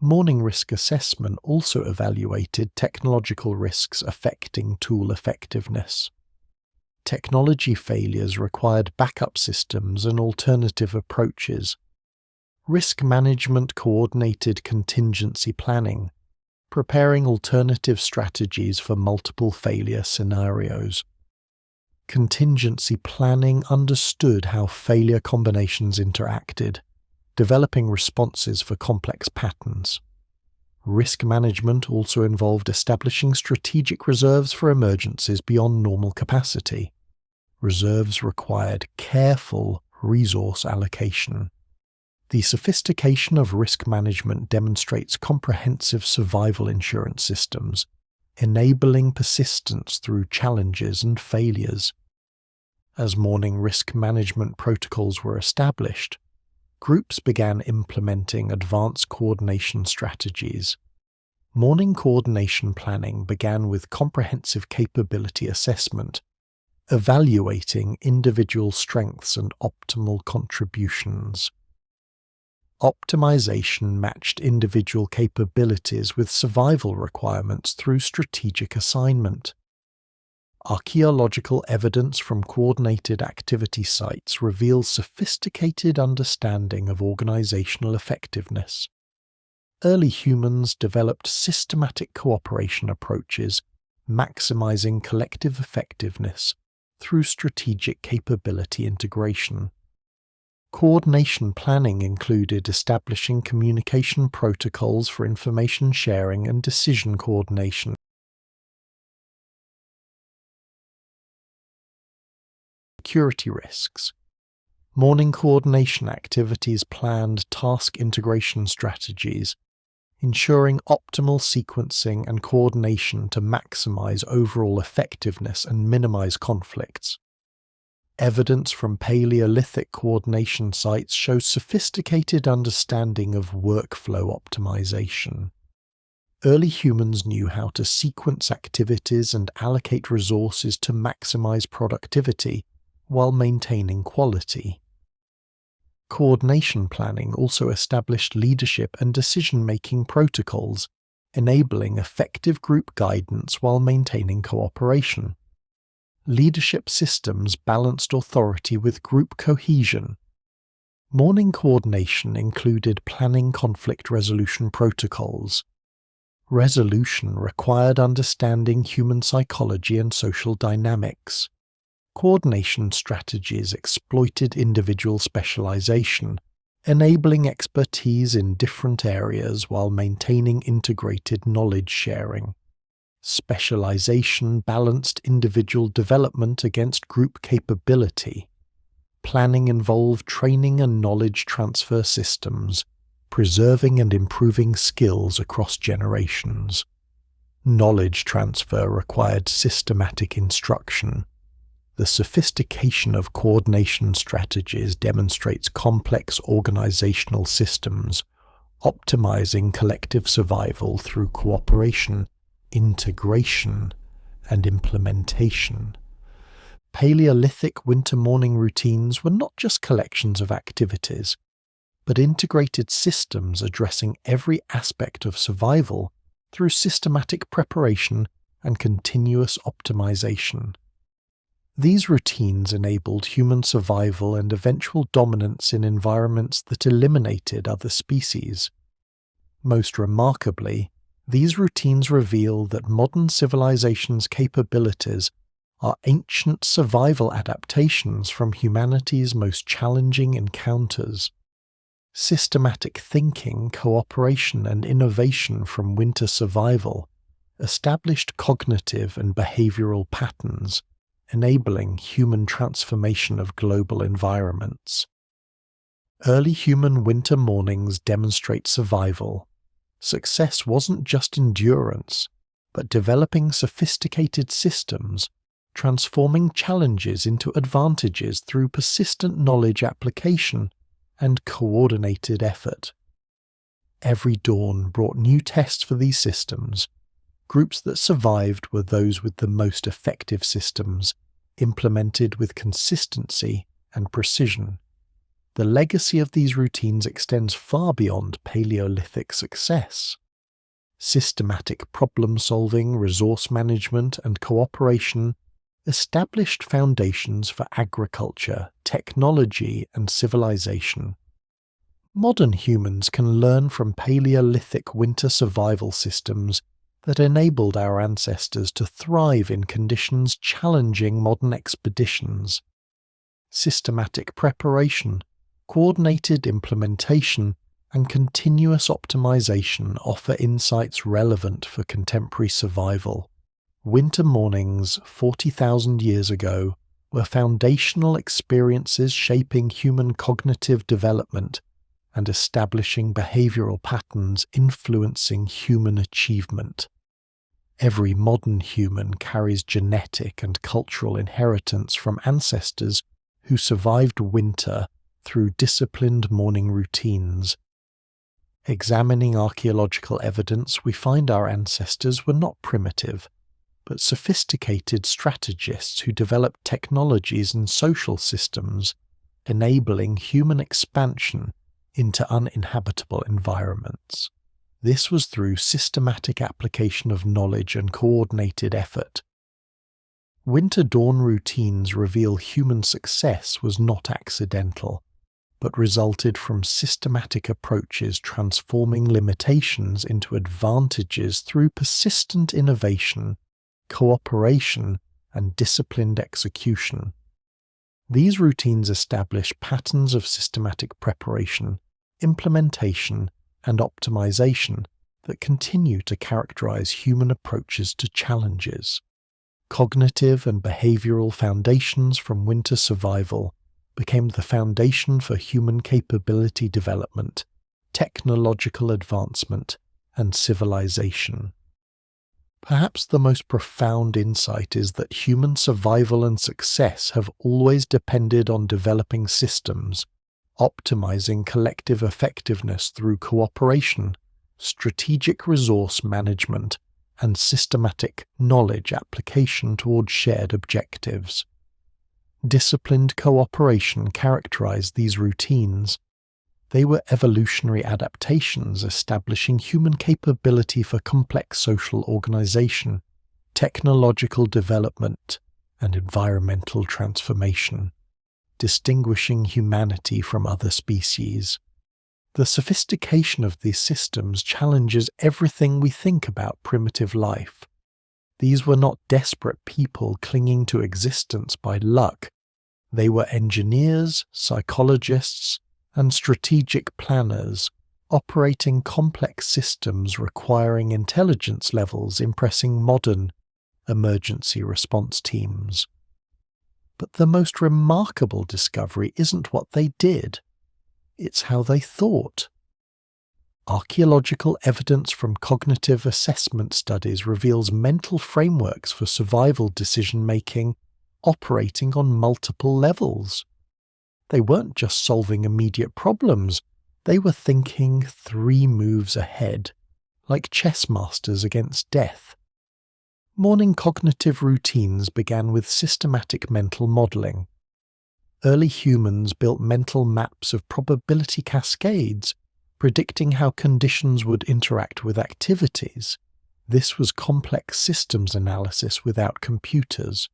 Morning risk assessment also evaluated technological risks affecting tool effectiveness. Technology failures required backup systems and alternative approaches. Risk management coordinated contingency planning, preparing alternative strategies for multiple failure scenarios. Contingency planning understood how failure combinations interacted, developing responses for complex patterns. Risk management also involved establishing strategic reserves for emergencies beyond normal capacity. Reserves required careful resource allocation. The sophistication of risk management demonstrates comprehensive survival insurance systems, enabling persistence through challenges and failures. As morning risk management protocols were established, groups began implementing advanced coordination strategies. Morning coordination planning began with comprehensive capability assessment, evaluating individual strengths and optimal contributions. Optimization matched individual capabilities with survival requirements through strategic assignment. Archaeological evidence from coordinated activity sites reveals sophisticated understanding of organizational effectiveness. Early humans developed systematic cooperation approaches, maximizing collective effectiveness through strategic capability integration. Coordination planning included establishing communication protocols for information sharing and decision coordination. Security risks. Morning coordination activities planned task integration strategies, ensuring optimal sequencing and coordination to maximize overall effectiveness and minimize conflicts. Evidence from Paleolithic coordination sites shows sophisticated understanding of workflow optimization. Early humans knew how to sequence activities and allocate resources to maximize productivity while maintaining quality. Coordination planning also established leadership and decision-making protocols, enabling effective group guidance while maintaining cooperation. Leadership systems balanced authority with group cohesion. Morning coordination included planning conflict resolution protocols. Resolution required understanding human psychology and social dynamics. Coordination strategies exploited individual specialization, enabling expertise in different areas while maintaining integrated knowledge sharing. Specialization balanced individual development against group capability. Planning involved training and knowledge transfer systems, preserving and improving skills across generations. Knowledge transfer required systematic instruction. The sophistication of coordination strategies demonstrates complex organizational systems, optimizing collective survival through cooperation, integration, and implementation. Paleolithic winter morning routines were not just collections of activities, but integrated systems addressing every aspect of survival through systematic preparation and continuous optimization. These routines enabled human survival and eventual dominance in environments that eliminated other species. Most remarkably, these routines reveal that modern civilization's capabilities are ancient survival adaptations from humanity's most challenging encounters. Systematic thinking, cooperation, and innovation from winter survival established cognitive and behavioral patterns, enabling human transformation of global environments. Early human winter mornings demonstrate survival. Success wasn't just endurance, but developing sophisticated systems, transforming challenges into advantages through persistent knowledge application and coordinated effort. Every dawn brought new tests for these systems. Groups that survived were those with the most effective systems, implemented with consistency and precision. The legacy of these routines extends far beyond Paleolithic success. Systematic problem-solving, resource management, and cooperation established foundations for agriculture, technology, and civilization. Modern humans can learn from Paleolithic winter survival systems that enabled our ancestors to thrive in conditions challenging modern expeditions. Systematic preparation, coordinated implementation, and continuous optimization offer insights relevant for contemporary survival. Winter mornings 40,000 years ago were foundational experiences shaping human cognitive development and establishing behavioral patterns influencing human achievement. Every modern human carries genetic and cultural inheritance from ancestors who survived winter through disciplined morning routines. Examining archaeological evidence, we find our ancestors were not primitive, but sophisticated strategists who developed technologies and social systems, enabling human expansion into uninhabitable environments. This was through systematic application of knowledge and coordinated effort. Winter dawn routines reveal human success was not accidental, but resulted from systematic approaches transforming limitations into advantages through persistent innovation, cooperation, and disciplined execution. These routines establish patterns of systematic preparation, implementation, and optimization that continue to characterize human approaches to challenges. Cognitive and behavioral foundations from winter survival became the foundation for human capability development, technological advancement, and civilization. Perhaps the most profound insight is that human survival and success have always depended on developing systems, optimizing collective effectiveness through cooperation, strategic resource management, and systematic knowledge application toward shared objectives. Disciplined cooperation characterized these routines. They were evolutionary adaptations establishing human capability for complex social organization, technological development, and environmental transformation, distinguishing humanity from other species. The sophistication of these systems challenges everything we think about primitive life. These were not desperate people clinging to existence by luck. They were engineers, psychologists, and strategic planners, operating complex systems requiring intelligence levels impressing modern emergency response teams. But the most remarkable discovery isn't what they did, it's how they thought. Archaeological evidence from cognitive assessment studies reveals mental frameworks for survival decision-making operating on multiple levels. They weren't just solving immediate problems, they were thinking 3 moves ahead, like chess masters against death. Morning cognitive routines began with systematic mental modeling. Early humans built mental maps of probability cascades, predicting how conditions would interact with activities. This was complex systems analysis without computers.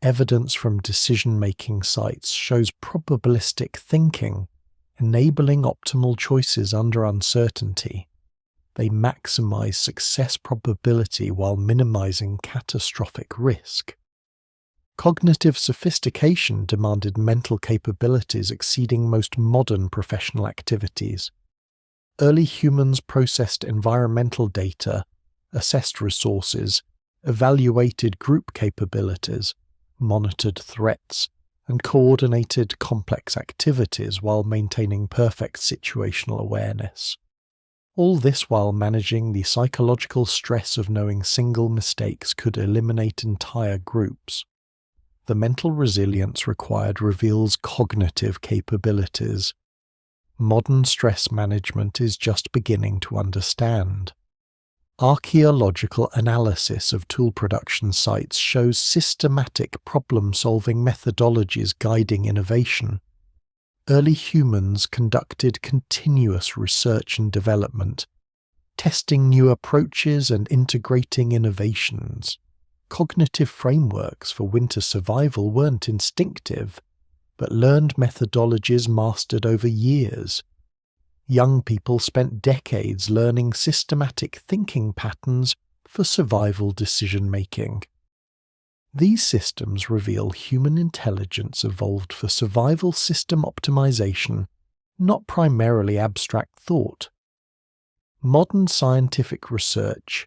Evidence from decision-making sites shows probabilistic thinking, enabling optimal choices under uncertainty. They maximize success probability while minimizing catastrophic risk. Cognitive sophistication demanded mental capabilities exceeding most modern professional activities. Early humans processed environmental data, assessed resources, evaluated group capabilities, monitored threats, and coordinated complex activities while maintaining perfect situational awareness. All this while managing the psychological stress of knowing single mistakes could eliminate entire groups. The mental resilience required reveals cognitive capabilities. Modern stress management is just beginning to understand. Archaeological analysis of tool production sites shows systematic problem-solving methodologies guiding innovation. Early humans conducted continuous research and development, testing new approaches and integrating innovations. Cognitive frameworks for winter survival weren't instinctive, but learned methodologies mastered over years. Young people spent decades learning systematic thinking patterns for survival decision-making. These systems reveal human intelligence evolved for survival system optimization, not primarily abstract thought. Modern scientific research,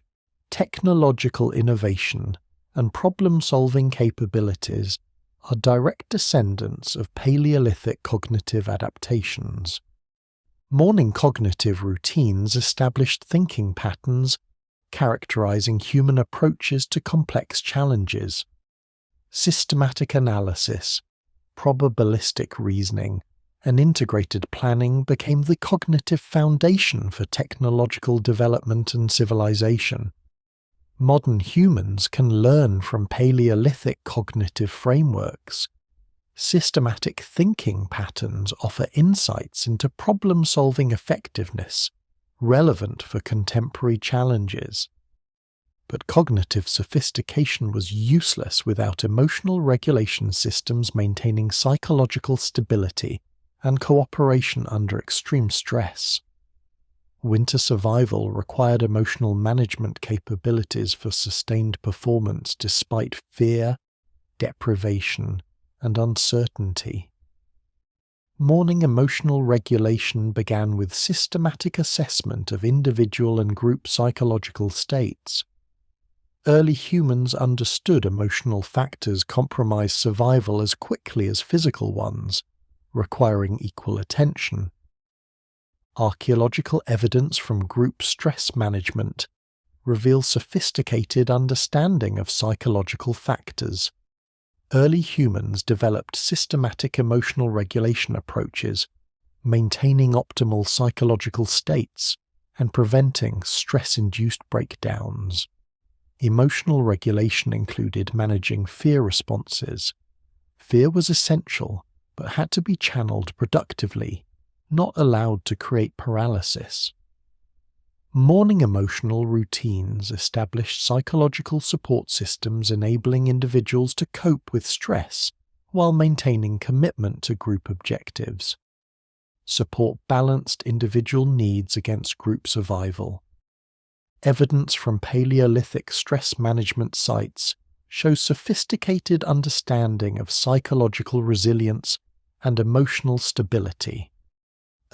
technological innovation, and problem-solving capabilities are direct descendants of Paleolithic cognitive adaptations. Morning cognitive routines established thinking patterns characterizing human approaches to complex challenges. Systematic analysis, probabilistic reasoning, and integrated planning became the cognitive foundation for technological development and civilization. Modern humans can learn from Paleolithic cognitive frameworks. Systematic thinking patterns offer insights into problem-solving effectiveness, relevant for contemporary challenges. But cognitive sophistication was useless without emotional regulation systems maintaining psychological stability and cooperation under extreme stress. Winter survival required emotional management capabilities for sustained performance despite fear, deprivation, and uncertainty. Morning emotional regulation began with systematic assessment of individual and group psychological states. Early humans understood emotional factors compromise survival as quickly as physical ones, requiring equal attention. Archaeological evidence from group stress management reveals sophisticated understanding of psychological factors. Early humans developed systematic emotional regulation approaches, maintaining optimal psychological states and preventing stress-induced breakdowns. Emotional regulation included managing fear responses. Fear was essential, but had to be channeled productively, not allowed to create paralysis. Morning emotional routines established psychological support systems enabling individuals to cope with stress while maintaining commitment to group objectives. Support balanced individual needs against group survival. Evidence from Paleolithic stress management sites shows sophisticated understanding of psychological resilience and emotional stability.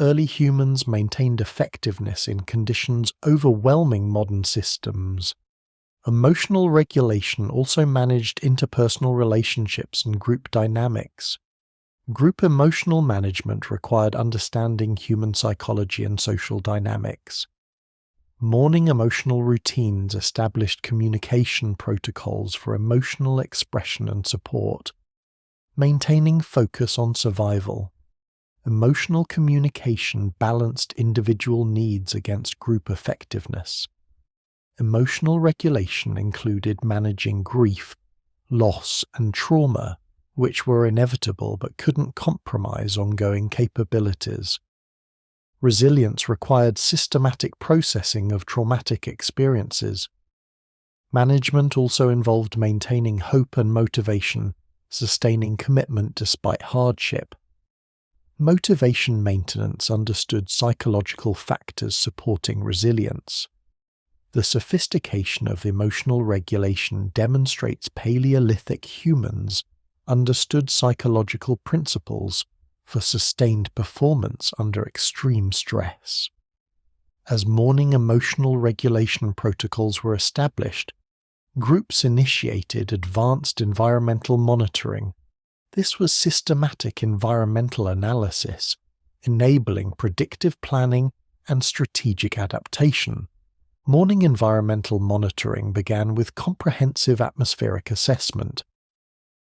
Early humans maintained effectiveness in conditions overwhelming modern systems. Emotional regulation also managed interpersonal relationships and group dynamics. Group emotional management required understanding human psychology and social dynamics. Morning emotional routines established communication protocols for emotional expression and support, maintaining focus on survival. Emotional communication balanced individual needs against group effectiveness. Emotional regulation included managing grief, loss, and trauma, which were inevitable but couldn't compromise ongoing capabilities. Resilience required systematic processing of traumatic experiences. Management also involved maintaining hope and motivation, sustaining commitment despite hardship. Motivation maintenance understood psychological factors supporting resilience. The sophistication of emotional regulation demonstrates Paleolithic humans understood psychological principles for sustained performance under extreme stress. As morning emotional regulation protocols were established, groups initiated advanced environmental monitoring. This was systematic environmental analysis, enabling predictive planning and strategic adaptation. Morning environmental monitoring began with comprehensive atmospheric assessment.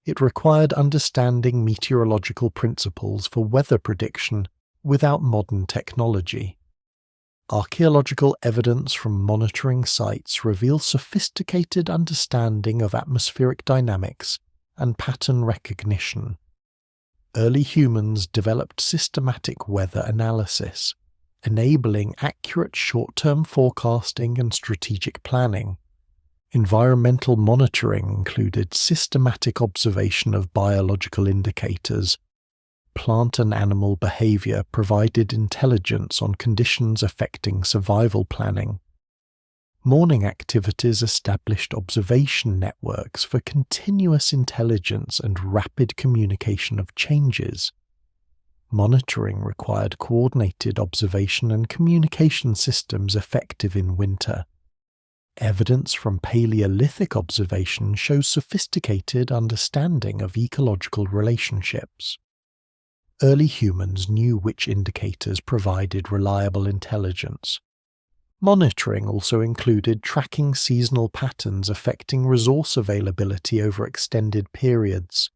It required understanding meteorological principles for weather prediction without modern technology. Archaeological evidence from monitoring sites reveals sophisticated understanding of atmospheric dynamics and pattern recognition. Early humans developed systematic weather analysis, enabling accurate short-term forecasting and strategic planning. Environmental monitoring included systematic observation of biological indicators. Plant and animal behavior provided intelligence on conditions affecting survival planning. Morning activities established observation networks for continuous intelligence and rapid communication of changes. Monitoring required coordinated observation and communication systems effective in winter. Evidence from Paleolithic observation shows sophisticated understanding of ecological relationships. Early humans knew which indicators provided reliable intelligence. Monitoring also included tracking seasonal patterns affecting resource availability over extended periods.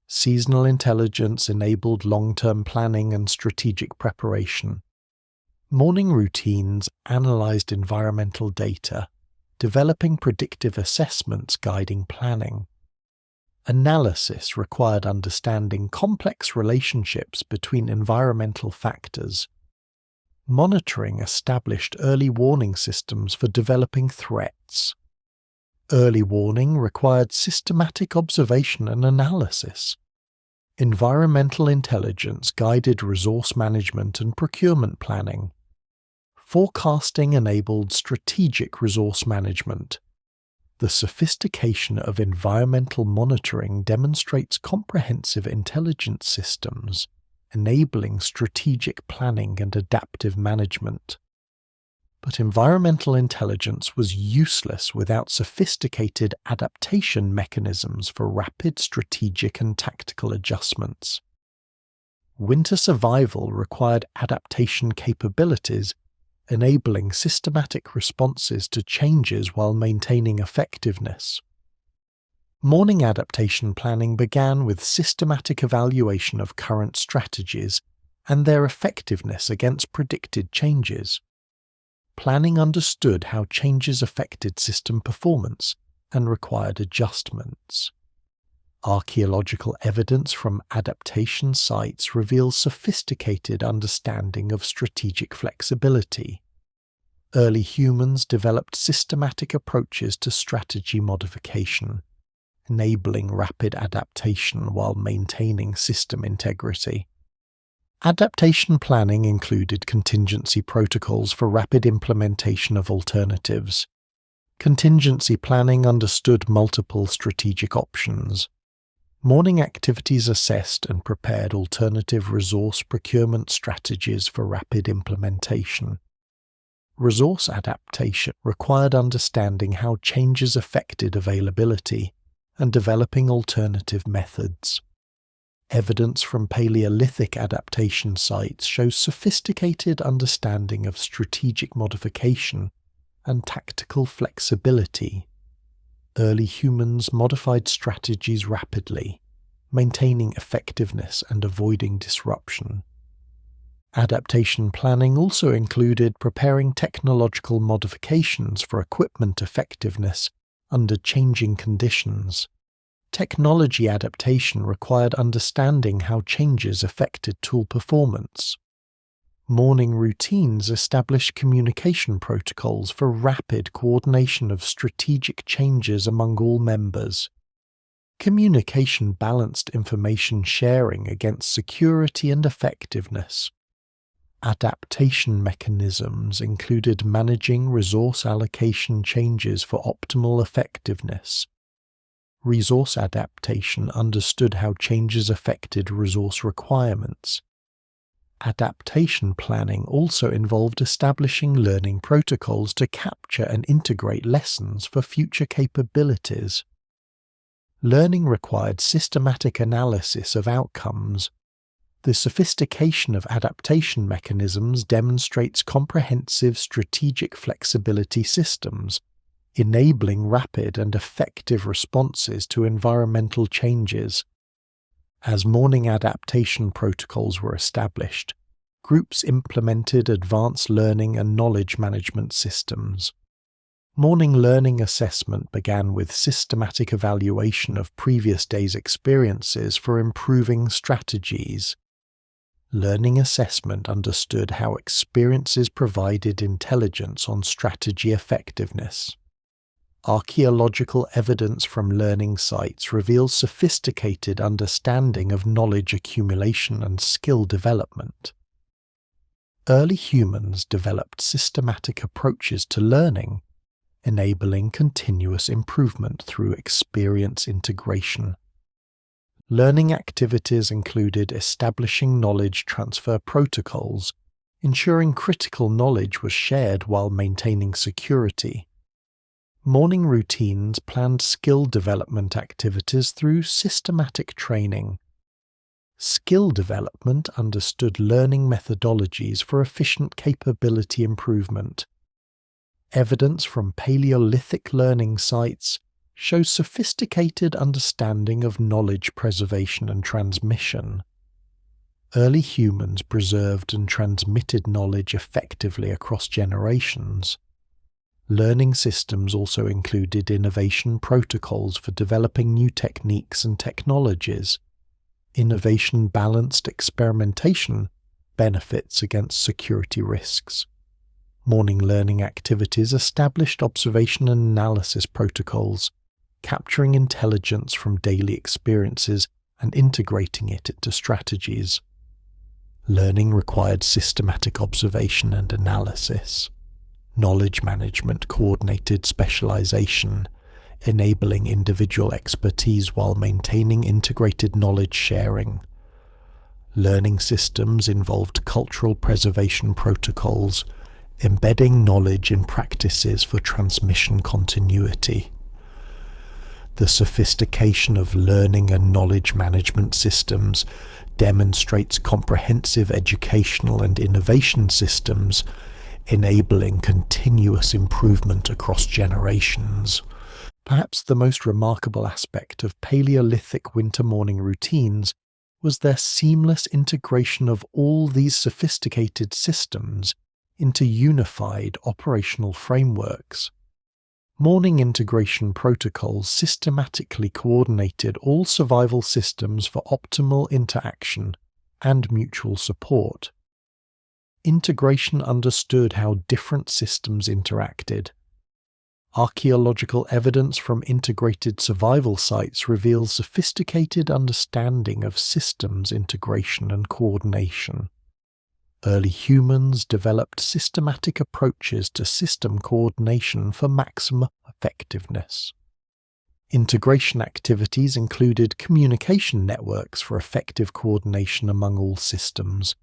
Seasonal intelligence enabled long-term planning and strategic preparation. Morning routines analyzed environmental data, developing predictive assessments guiding planning. Analysis required understanding complex relationships between environmental factors. Monitoring established early warning systems for developing threats. Early warning required systematic observation and analysis. Environmental intelligence guided resource management and procurement planning. Forecasting enabled strategic resource management. The sophistication of environmental monitoring demonstrates comprehensive intelligence systems, enabling strategic planning and adaptive management. But environmental intelligence was useless without sophisticated adaptation mechanisms for rapid strategic and tactical adjustments. Winter survival required adaptation capabilities, enabling systematic responses to changes while maintaining effectiveness. Morning adaptation planning began with systematic evaluation of current strategies and their effectiveness against predicted changes. Planning understood how changes affected system performance and required adjustments. Archaeological evidence from adaptation sites reveals sophisticated understanding of strategic flexibility. Early humans developed systematic approaches to strategy modification, enabling rapid adaptation while maintaining system integrity. Adaptation planning included contingency protocols for rapid implementation of alternatives. Contingency planning understood multiple strategic options. Morning activities assessed and prepared alternative resource procurement strategies for rapid implementation. Resource adaptation required understanding how changes affected availability and developing alternative methods. Evidence from Paleolithic adaptation sites shows sophisticated understanding of strategic modification and tactical flexibility. Early humans modified strategies rapidly, maintaining effectiveness and avoiding disruption. Adaptation planning also included preparing technological modifications for equipment effectiveness under changing conditions. Technology adaptation required understanding how changes affected tool performance. Morning routines established communication protocols for rapid coordination of strategic changes among all members. Communication balanced information sharing against security and effectiveness. Adaptation mechanisms included managing resource allocation changes for optimal effectiveness. Resource adaptation understood how changes affected resource requirements. Adaptation planning also involved establishing learning protocols to capture and integrate lessons for future capabilities. Learning required systematic analysis of outcomes. The sophistication of adaptation mechanisms demonstrates comprehensive strategic flexibility systems, enabling rapid and effective responses to environmental changes. As morning adaptation protocols were established, groups implemented advanced learning and knowledge management systems. Morning learning assessment began with systematic evaluation of previous days' experiences for improving strategies. Learning assessment understood how experiences provided intelligence on strategy effectiveness. Archaeological evidence from learning sites reveals sophisticated understanding of knowledge accumulation and skill development. Early humans developed systematic approaches to learning, enabling continuous improvement through experience integration. Learning activities included establishing knowledge transfer protocols, ensuring critical knowledge was shared while maintaining security. Morning routines planned skill development activities through systematic training. Skill development understood learning methodologies for efficient capability improvement. Evidence from Paleolithic learning sites shows sophisticated understanding of knowledge preservation and transmission. Early humans preserved and transmitted knowledge effectively across generations. Learning systems also included innovation protocols for developing new techniques and technologies. Innovation-balanced experimentation benefits against security risks. Morning learning activities established observation and analysis protocols, capturing intelligence from daily experiences and integrating it into strategies. Learning required systematic observation and analysis. Knowledge management coordinated specialization, enabling individual expertise while maintaining integrated knowledge sharing. Learning systems involved cultural preservation protocols, embedding knowledge in practices for transmission continuity. The sophistication of learning and knowledge management systems demonstrates comprehensive educational and innovation systems, enabling continuous improvement across generations. Perhaps the most remarkable aspect of Paleolithic winter morning routines was their seamless integration of all these sophisticated systems into unified operational frameworks. Morning integration protocols systematically coordinated all survival systems for optimal interaction and mutual support. Integration understood how different systems interacted. Archaeological evidence from integrated survival sites reveals sophisticated understanding of systems integration and coordination. Early humans developed systematic approaches to system coordination for maximum effectiveness. Integration activities included communication networks for effective coordination among all systems.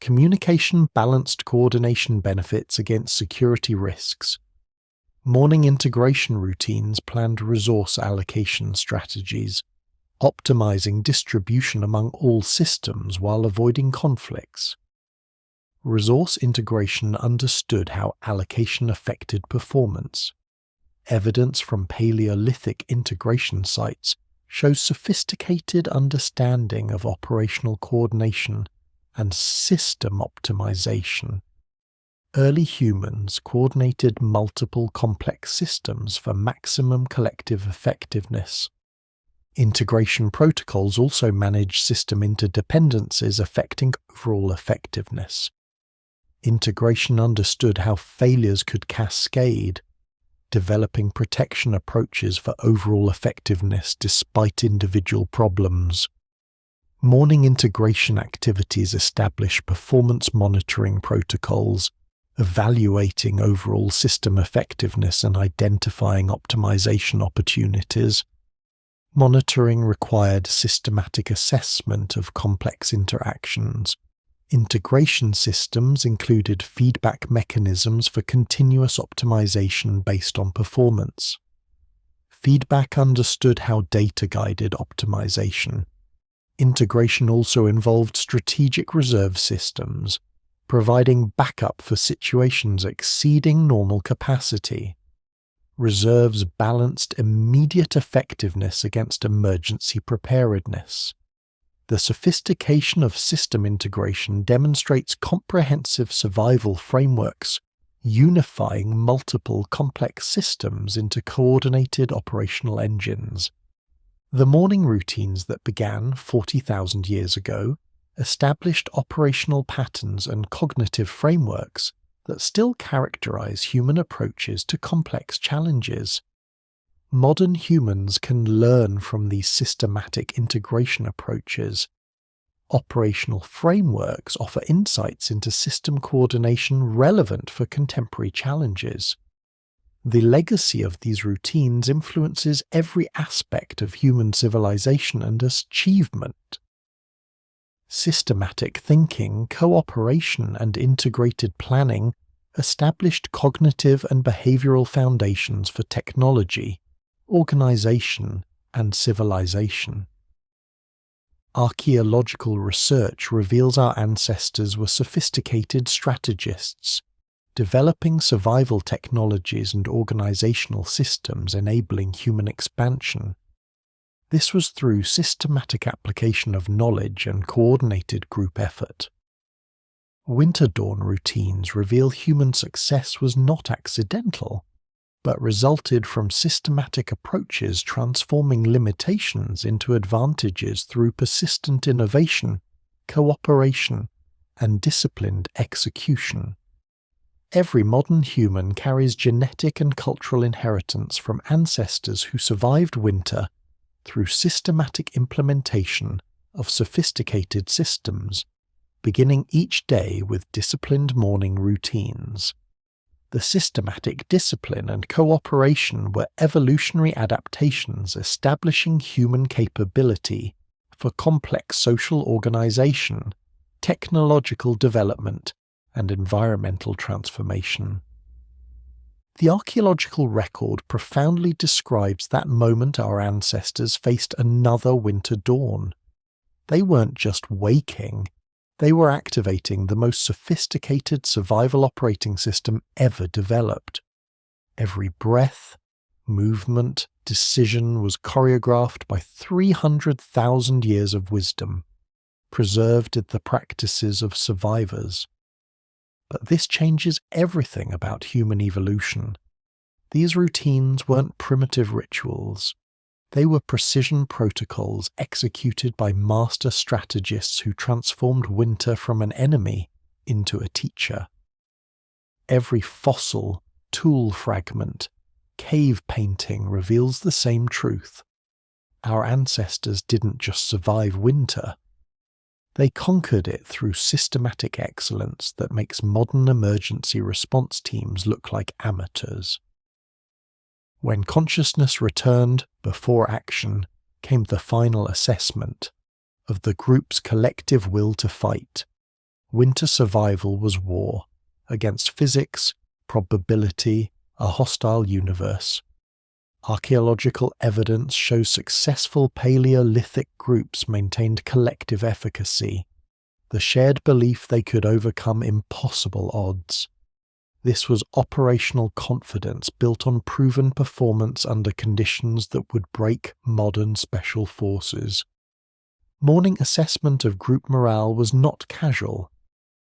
Communication balanced coordination benefits against security risks. Morning integration routines planned resource allocation strategies, optimizing distribution among all systems while avoiding conflicts. Resource integration understood how allocation affected performance. Evidence from Paleolithic integration sites shows sophisticated understanding of operational coordination and system optimization. Early humans coordinated multiple complex systems for maximum collective effectiveness. Integration protocols also manage system interdependencies affecting overall effectiveness. Integration understood how failures could cascade, developing protection approaches for overall effectiveness despite individual problems. Morning integration activities establish performance monitoring protocols, evaluating overall system effectiveness and identifying optimization opportunities. Monitoring required systematic assessment of complex interactions. Integration systems included feedback mechanisms for continuous optimization based on performance. Feedback understood how data guided optimization. Integration also involved strategic reserve systems, providing backup for situations exceeding normal capacity. Reserves balanced immediate effectiveness against emergency preparedness. The sophistication of system integration demonstrates comprehensive survival frameworks, unifying multiple complex systems into coordinated operational engines. The morning routines that began 40,000 years ago established operational patterns and cognitive frameworks that still characterize human approaches to complex challenges. Modern humans can learn from these systematic integration approaches. Operational frameworks offer insights into system coordination relevant for contemporary challenges. The legacy of these routines influences every aspect of human civilization and achievement. Systematic thinking, cooperation, and integrated planning established cognitive and behavioral foundations for technology, organization, and civilization. Archaeological research reveals our ancestors were sophisticated strategists, developing survival technologies and organizational systems enabling human expansion. This was through systematic application of knowledge and coordinated group effort. Winter dawn routines reveal human success was not accidental, but resulted from systematic approaches transforming limitations into advantages through persistent innovation, cooperation, and disciplined execution. Every modern human carries genetic and cultural inheritance from ancestors who survived winter through systematic implementation of sophisticated systems, beginning each day with disciplined morning routines. The systematic discipline and cooperation were evolutionary adaptations establishing human capability for complex social organization, technological development, and environmental transformation. The archaeological record profoundly describes that moment our ancestors faced another winter dawn. They weren't just waking, they were activating the most sophisticated survival operating system ever developed. Every breath, movement, decision was choreographed by 300,000 years of wisdom, preserved in the practices of survivors. But this changes everything about human evolution. These routines weren't primitive rituals. They were precision protocols executed by master strategists who transformed winter from an enemy into a teacher. Every fossil, tool fragment, cave painting reveals the same truth. Our ancestors didn't just survive winter. They conquered it through systematic excellence that makes modern emergency response teams look like amateurs. When consciousness returned before action came the final assessment of the group's collective will to fight. Winter survival was war against physics, probability, a hostile universe. Archaeological evidence shows successful Paleolithic groups maintained collective efficacy, the shared belief they could overcome impossible odds. This was operational confidence built on proven performance under conditions that would break modern special forces. Morning assessment of group morale was not casual.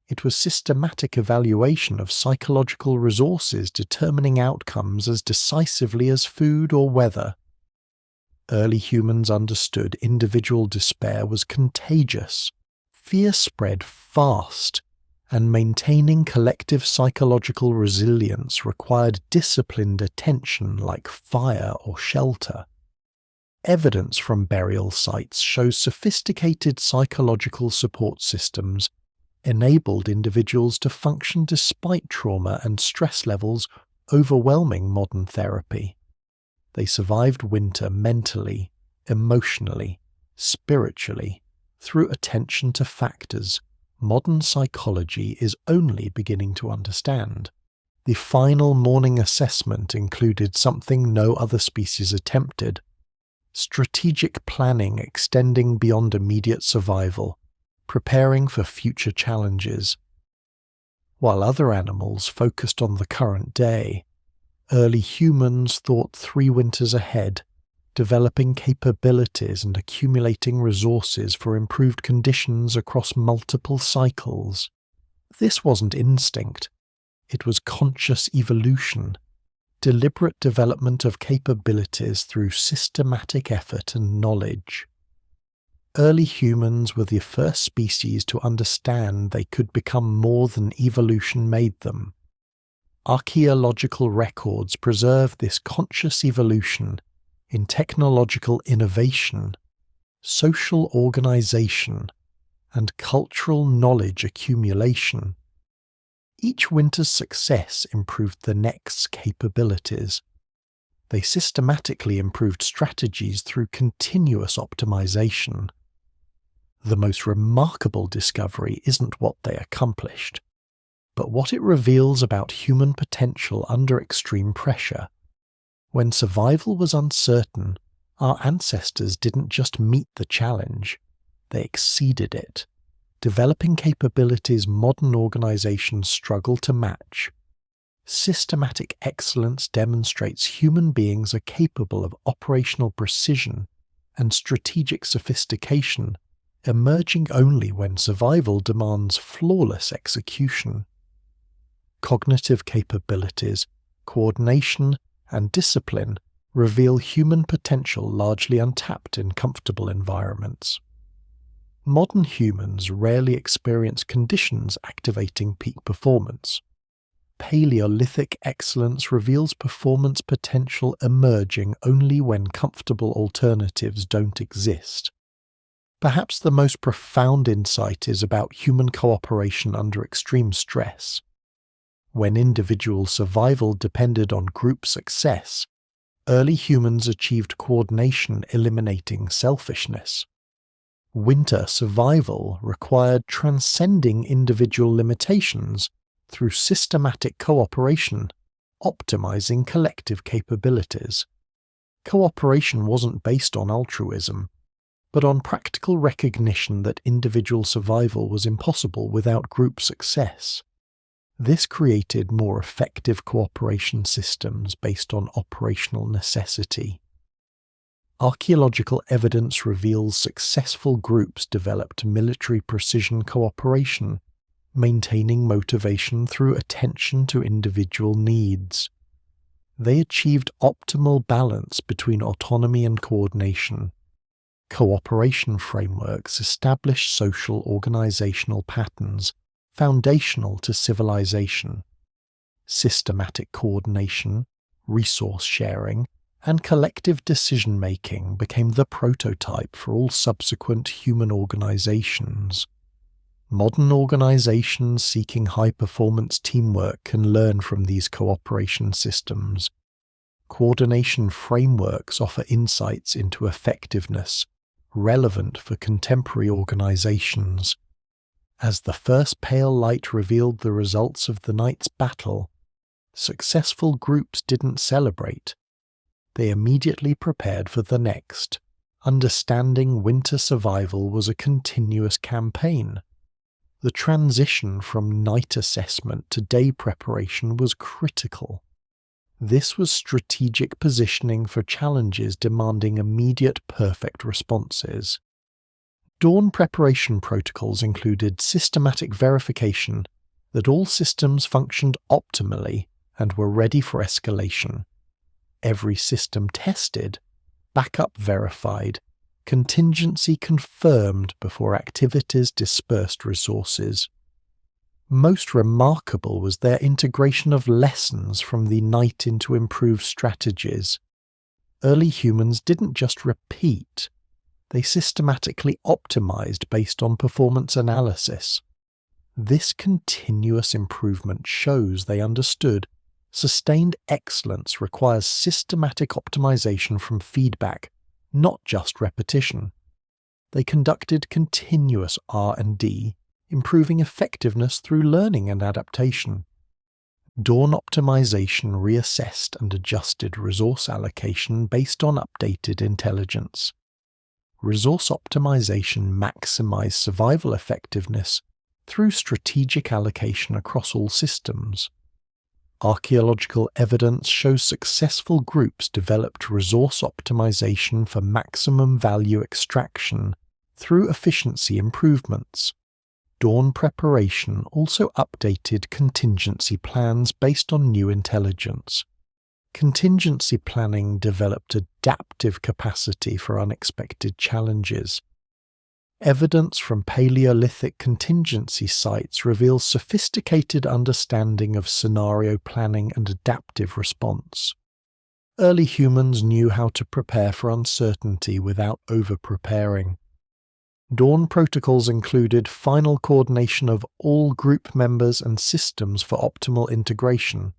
It was systematic evaluation of psychological resources determining outcomes as decisively as food or weather. Early humans understood individual despair was contagious. Fear spread fast, and maintaining collective psychological resilience required disciplined attention like fire or shelter. Evidence from burial sites shows sophisticated psychological support systems enabled individuals to function despite trauma and stress levels overwhelming modern therapy. They survived winter mentally, emotionally, spiritually, through attention to factors modern psychology is only beginning to understand. The final morning assessment included something no other species attempted: strategic planning extending beyond immediate survival, preparing for future challenges. While other animals focused on the current day, early humans thought 3 winters ahead, developing capabilities and accumulating resources for improved conditions across multiple cycles. This wasn't instinct. It was conscious evolution, deliberate development of capabilities through systematic effort and knowledge. Early humans were the first species to understand they could become more than evolution made them. Archaeological records preserve this conscious evolution in technological innovation, social organization, and cultural knowledge accumulation. Each winter's success improved the next's capabilities. They systematically improved strategies through continuous optimization. The most remarkable discovery isn't what they accomplished, but what it reveals about human potential under extreme pressure. When survival was uncertain, our ancestors didn't just meet the challenge, they exceeded it, developing capabilities modern organizations struggle to match. Systematic excellence demonstrates human beings are capable of operational precision and strategic sophistication, emerging only when survival demands flawless execution. Cognitive capabilities, coordination, and discipline reveal human potential largely untapped in comfortable environments. Modern humans rarely experience conditions activating peak performance. Paleolithic excellence reveals performance potential emerging only when comfortable alternatives don't exist. Perhaps the most profound insight is about human cooperation under extreme stress. When individual survival depended on group success, early humans achieved coordination, eliminating selfishness. Winter survival required transcending individual limitations through systematic cooperation, optimizing collective capabilities. Cooperation wasn't based on altruism, but on practical recognition that individual survival was impossible without group success. This created more effective cooperation systems based on operational necessity. Archaeological evidence reveals successful groups developed military precision cooperation, maintaining motivation through attention to individual needs. They achieved optimal balance between autonomy and coordination. Cooperation frameworks establish social organizational patterns foundational to civilization. Systematic coordination, resource sharing, and collective decision-making became the prototype for all subsequent human organizations. Modern organizations seeking high-performance teamwork can learn from these cooperation systems. Coordination frameworks offer insights into effectiveness, relevant for contemporary organizations. As the first pale light revealed the results of the night's battle, successful groups didn't celebrate. They immediately prepared for the next. Understanding winter survival was a continuous campaign. The transition from night assessment to day preparation was critical. This was strategic positioning for challenges demanding immediate perfect responses. Dawn preparation protocols included systematic verification that all systems functioned optimally and were ready for escalation. Every system tested, backup verified, contingency confirmed before activities dispersed resources. Most remarkable was their integration of lessons from the night into improved strategies. Early humans didn't just repeat, they systematically optimized based on performance analysis. This continuous improvement shows they understood sustained excellence requires systematic optimization from feedback, not just repetition. They conducted continuous R&D, improving effectiveness through learning and adaptation. Dawn optimization reassessed and adjusted resource allocation based on updated intelligence. Resource optimization maximized survival effectiveness through strategic allocation across all systems. Archaeological evidence shows successful groups developed resource optimization for maximum value extraction through efficiency improvements. Dawn preparation also updated contingency plans based on new intelligence. Contingency planning developed adaptive capacity for unexpected challenges. Evidence from Paleolithic contingency sites reveals sophisticated understanding of scenario planning and adaptive response. Early humans knew how to prepare for uncertainty without over-preparing. Dawn protocols included final coordination of all group members and systems for optimal integration.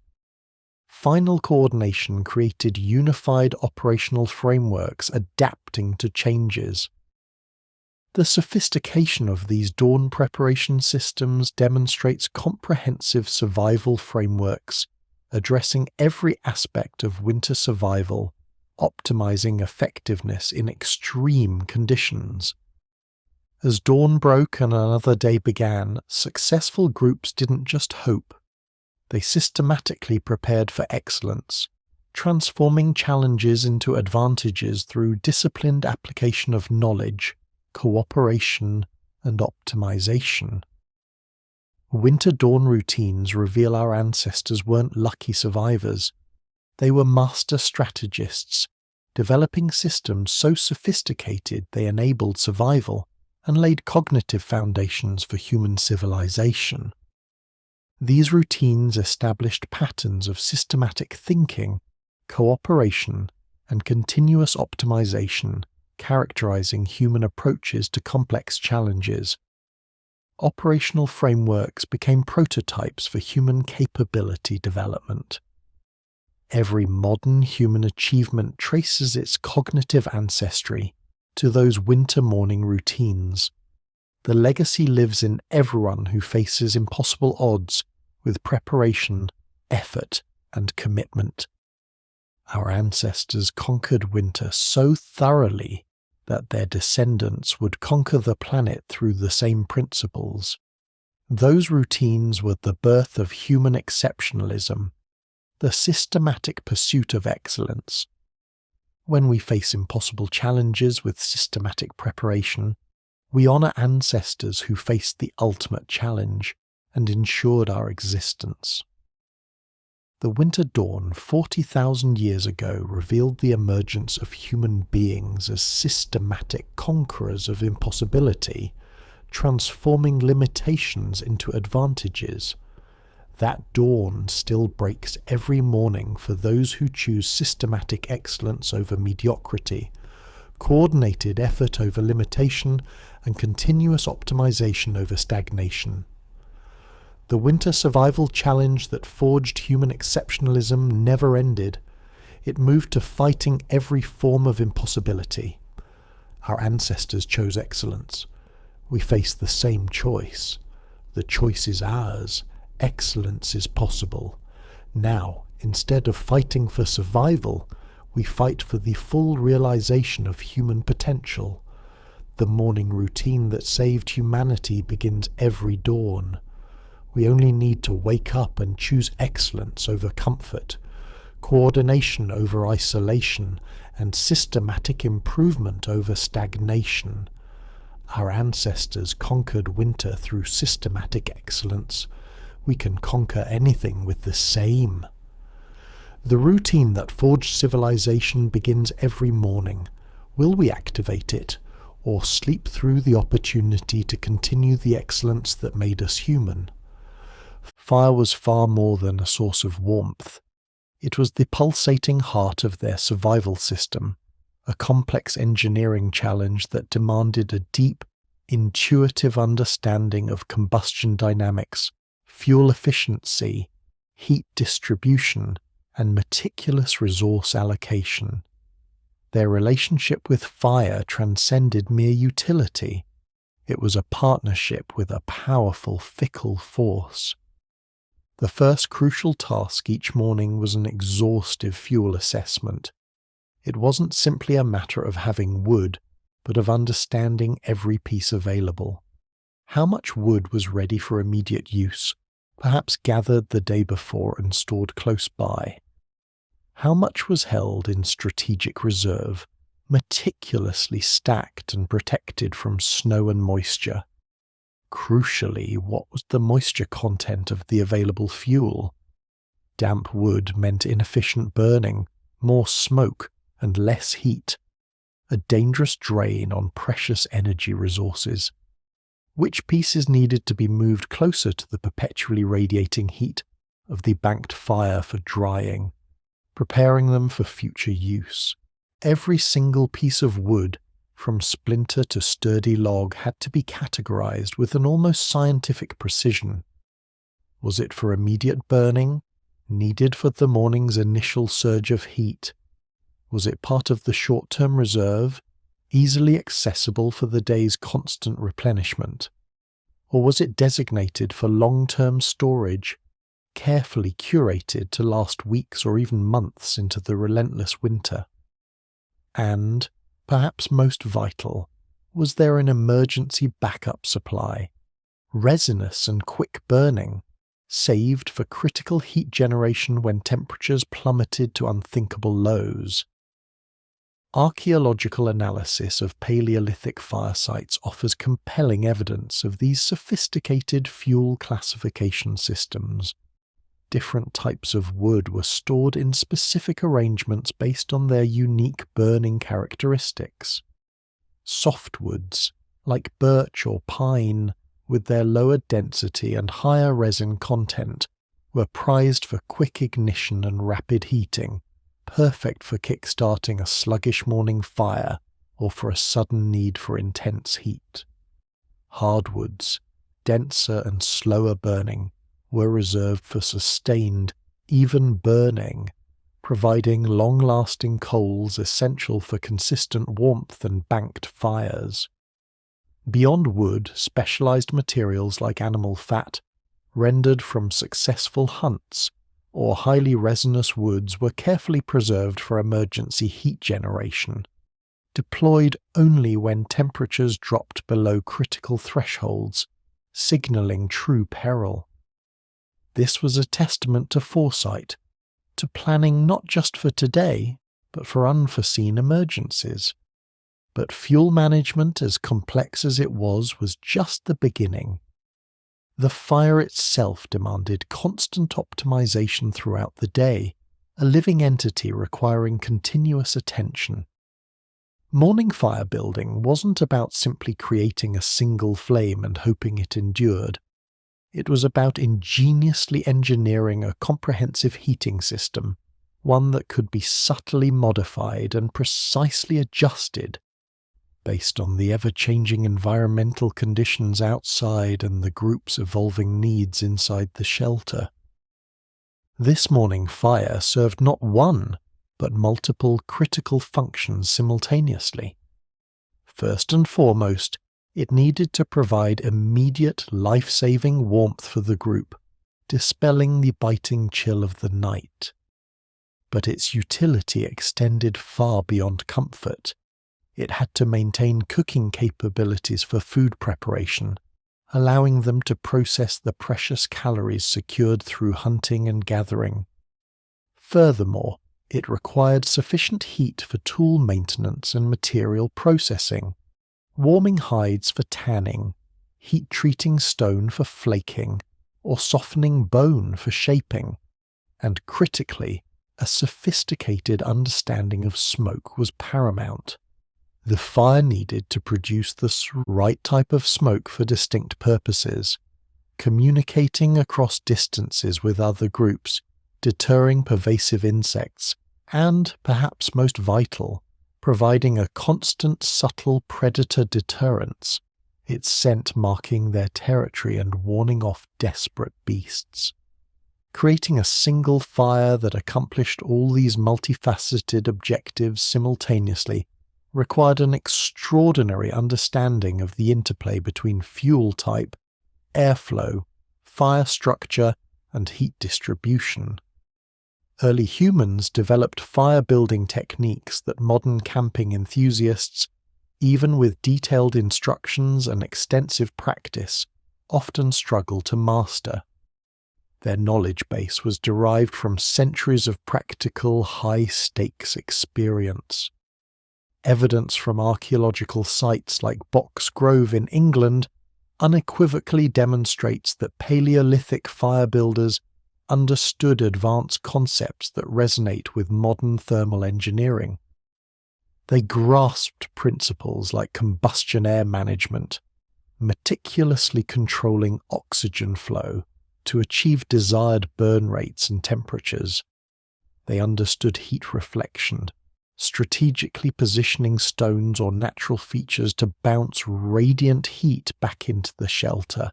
Final coordination created unified operational frameworks adapting to changes. The sophistication of these Dawn preparation systems demonstrates comprehensive survival frameworks, addressing every aspect of winter survival, optimizing effectiveness in extreme conditions. As dawn broke and another day began, successful groups didn't just hope. They systematically prepared for excellence, transforming challenges into advantages through disciplined application of knowledge, cooperation, and optimization. Winter dawn routines reveal our ancestors weren't lucky survivors. They were master strategists, developing systems so sophisticated they enabled survival and laid cognitive foundations for human civilization. These routines established patterns of systematic thinking, cooperation, and continuous optimization, characterizing human approaches to complex challenges. Operational frameworks became prototypes for human capability development. Every modern human achievement traces its cognitive ancestry to those winter morning routines. The legacy lives in everyone who faces impossible odds with preparation, effort, and commitment. Our ancestors conquered winter so thoroughly that their descendants would conquer the planet through the same principles. Those routines were the birth of human exceptionalism, the systematic pursuit of excellence. When we face impossible challenges with systematic preparation, we honor ancestors who faced the ultimate challenge and ensured our existence. The winter dawn 40,000 years ago revealed the emergence of human beings as systematic conquerors of impossibility, transforming limitations into advantages. That dawn still breaks every morning for those who choose systematic excellence over mediocrity, coordinated effort over limitation, and continuous optimization over stagnation. The winter survival challenge that forged human exceptionalism never ended. It moved to fighting every form of impossibility. Our ancestors chose excellence. We face the same choice. The choice is ours. Excellence is possible. Now, instead of fighting for survival, we fight for the full realization of human potential. The morning routine that saved humanity begins every dawn. We only need to wake up and choose excellence over comfort, coordination over isolation, and systematic improvement over stagnation. our ancestors conquered winter through systematic excellence, we can conquer anything with the same. The routine that forged civilization begins every morning. Will we activate it, or sleep through the opportunity to continue the excellence that made us human? Fire was far more than a source of warmth. It was the pulsating heart of their survival system, a complex engineering challenge that demanded a deep, intuitive understanding of combustion dynamics, fuel efficiency, heat distribution, and meticulous resource allocation. Their relationship with fire transcended mere utility. It was a partnership with a powerful, fickle force. The first crucial task each morning was an exhaustive fuel assessment. It wasn't simply a matter of having wood, but of understanding every piece available. How much wood was ready for immediate use, perhaps gathered the day before and stored close by? How much was held in strategic reserve, meticulously stacked and protected from snow and moisture? Crucially, what was the moisture content of the available fuel? Damp wood meant inefficient burning, more smoke, and less heat. A dangerous drain on precious energy resources. Which pieces needed to be moved closer to the perpetually radiating heat of the banked fire for drying, preparing them for future use? Every single piece of wood, from splinter to sturdy log, had to be categorized with an almost scientific precision. Was it for immediate burning, needed for the morning's initial surge of heat? Was it part of the short-term reserve, easily accessible for the day's constant replenishment? Or was it designated for long-term storage, carefully curated to last weeks or even months into the relentless winter? And, perhaps most vital, was there an emergency backup supply, resinous and quick burning, saved for critical heat generation when temperatures plummeted to unthinkable lows? Archaeological analysis of Paleolithic fire sites offers compelling evidence of these sophisticated fuel classification systems. Different types of wood were stored in specific arrangements based on their unique burning characteristics. Softwoods, like birch or pine, with their lower density and higher resin content, were prized for quick ignition and rapid heating, perfect for kick-starting a sluggish morning fire or for a sudden need for intense heat. Hardwoods, denser and slower burning, were reserved for sustained, even burning, providing long-lasting coals essential for consistent warmth and banked fires. Beyond wood, specialized materials like animal fat, rendered from successful hunts, or highly resinous woods were carefully preserved for emergency heat generation, deployed only when temperatures dropped below critical thresholds, signaling true peril. This was a testament to foresight, to planning not just for today, but for unforeseen emergencies. But fuel management, as complex as it was just the beginning. The fire itself demanded constant optimization throughout the day, a living entity requiring continuous attention. Morning fire building wasn't about simply creating a single flame and hoping it endured. It was about ingeniously engineering a comprehensive heating system, one that could be subtly modified and precisely adjusted based on the ever-changing environmental conditions outside and the group's evolving needs inside the shelter. This morning fire served not one, but multiple critical functions simultaneously. First and foremost, it needed to provide immediate life-saving warmth for the group, dispelling the biting chill of the night. But its utility extended far beyond comfort. It had to maintain cooking capabilities for food preparation, allowing them to process the precious calories secured through hunting and gathering. Furthermore, it required sufficient heat for tool maintenance and material processing, warming hides for tanning, heat-treating stone for flaking, or softening bone for shaping, and critically, a sophisticated understanding of smoke was paramount. The fire needed to produce the right type of smoke for distinct purposes, communicating across distances with other groups, deterring pervasive insects, and, perhaps most vital, providing a constant subtle predator deterrence, its scent marking their territory and warning off desperate beasts. Creating a single fire that accomplished all these multifaceted objectives simultaneously required an extraordinary understanding of the interplay between fuel type, airflow, fire structure, and heat distribution. Early humans developed fire-building techniques that modern camping enthusiasts, even with detailed instructions and extensive practice, often struggle to master. Their knowledge base was derived from centuries of practical, high-stakes experience. Evidence from archaeological sites like Box Grove in England unequivocally demonstrates that Paleolithic fire builders understood advanced concepts that resonate with modern thermal engineering. They grasped principles like combustion air management, meticulously controlling oxygen flow to achieve desired burn rates and temperatures. They understood heat reflection, strategically positioning stones or natural features to bounce radiant heat back into the shelter,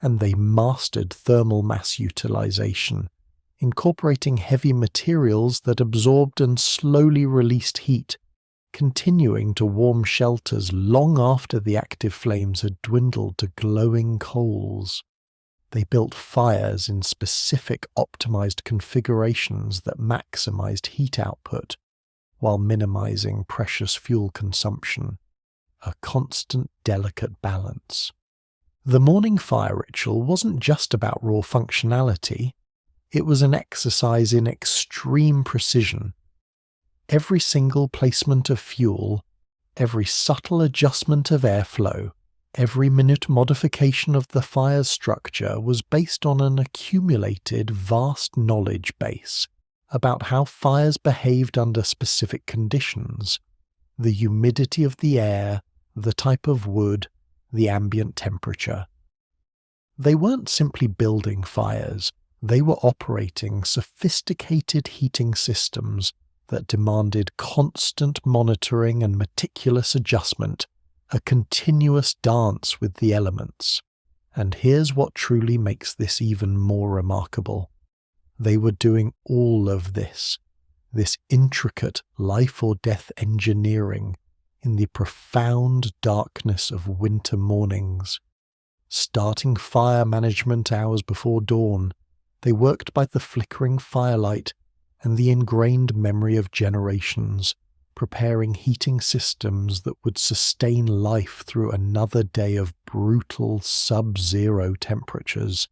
and they mastered thermal mass utilization, incorporating heavy materials that absorbed and slowly released heat, continuing to warm shelters long after the active flames had dwindled to glowing coals. They built fires in specific optimized configurations that maximized heat output while minimizing precious fuel consumption, a constant delicate balance. The morning fire ritual wasn't just about raw functionality, it was an exercise in extreme precision. Every single placement of fuel, every subtle adjustment of airflow, every minute modification of the fire's structure was based on an accumulated vast knowledge base about how fires behaved under specific conditions, the humidity of the air, the type of wood, the ambient temperature. They weren't simply building fires, they were operating sophisticated heating systems that demanded constant monitoring and meticulous adjustment, a continuous dance with the elements. And here's what truly makes this even more remarkable. They were doing all of this intricate life or death engineering, in the profound darkness of winter mornings. Starting fire management hours before dawn, they worked by the flickering firelight and the ingrained memory of generations, preparing heating systems that would sustain life through another day of brutal sub-zero temperatures.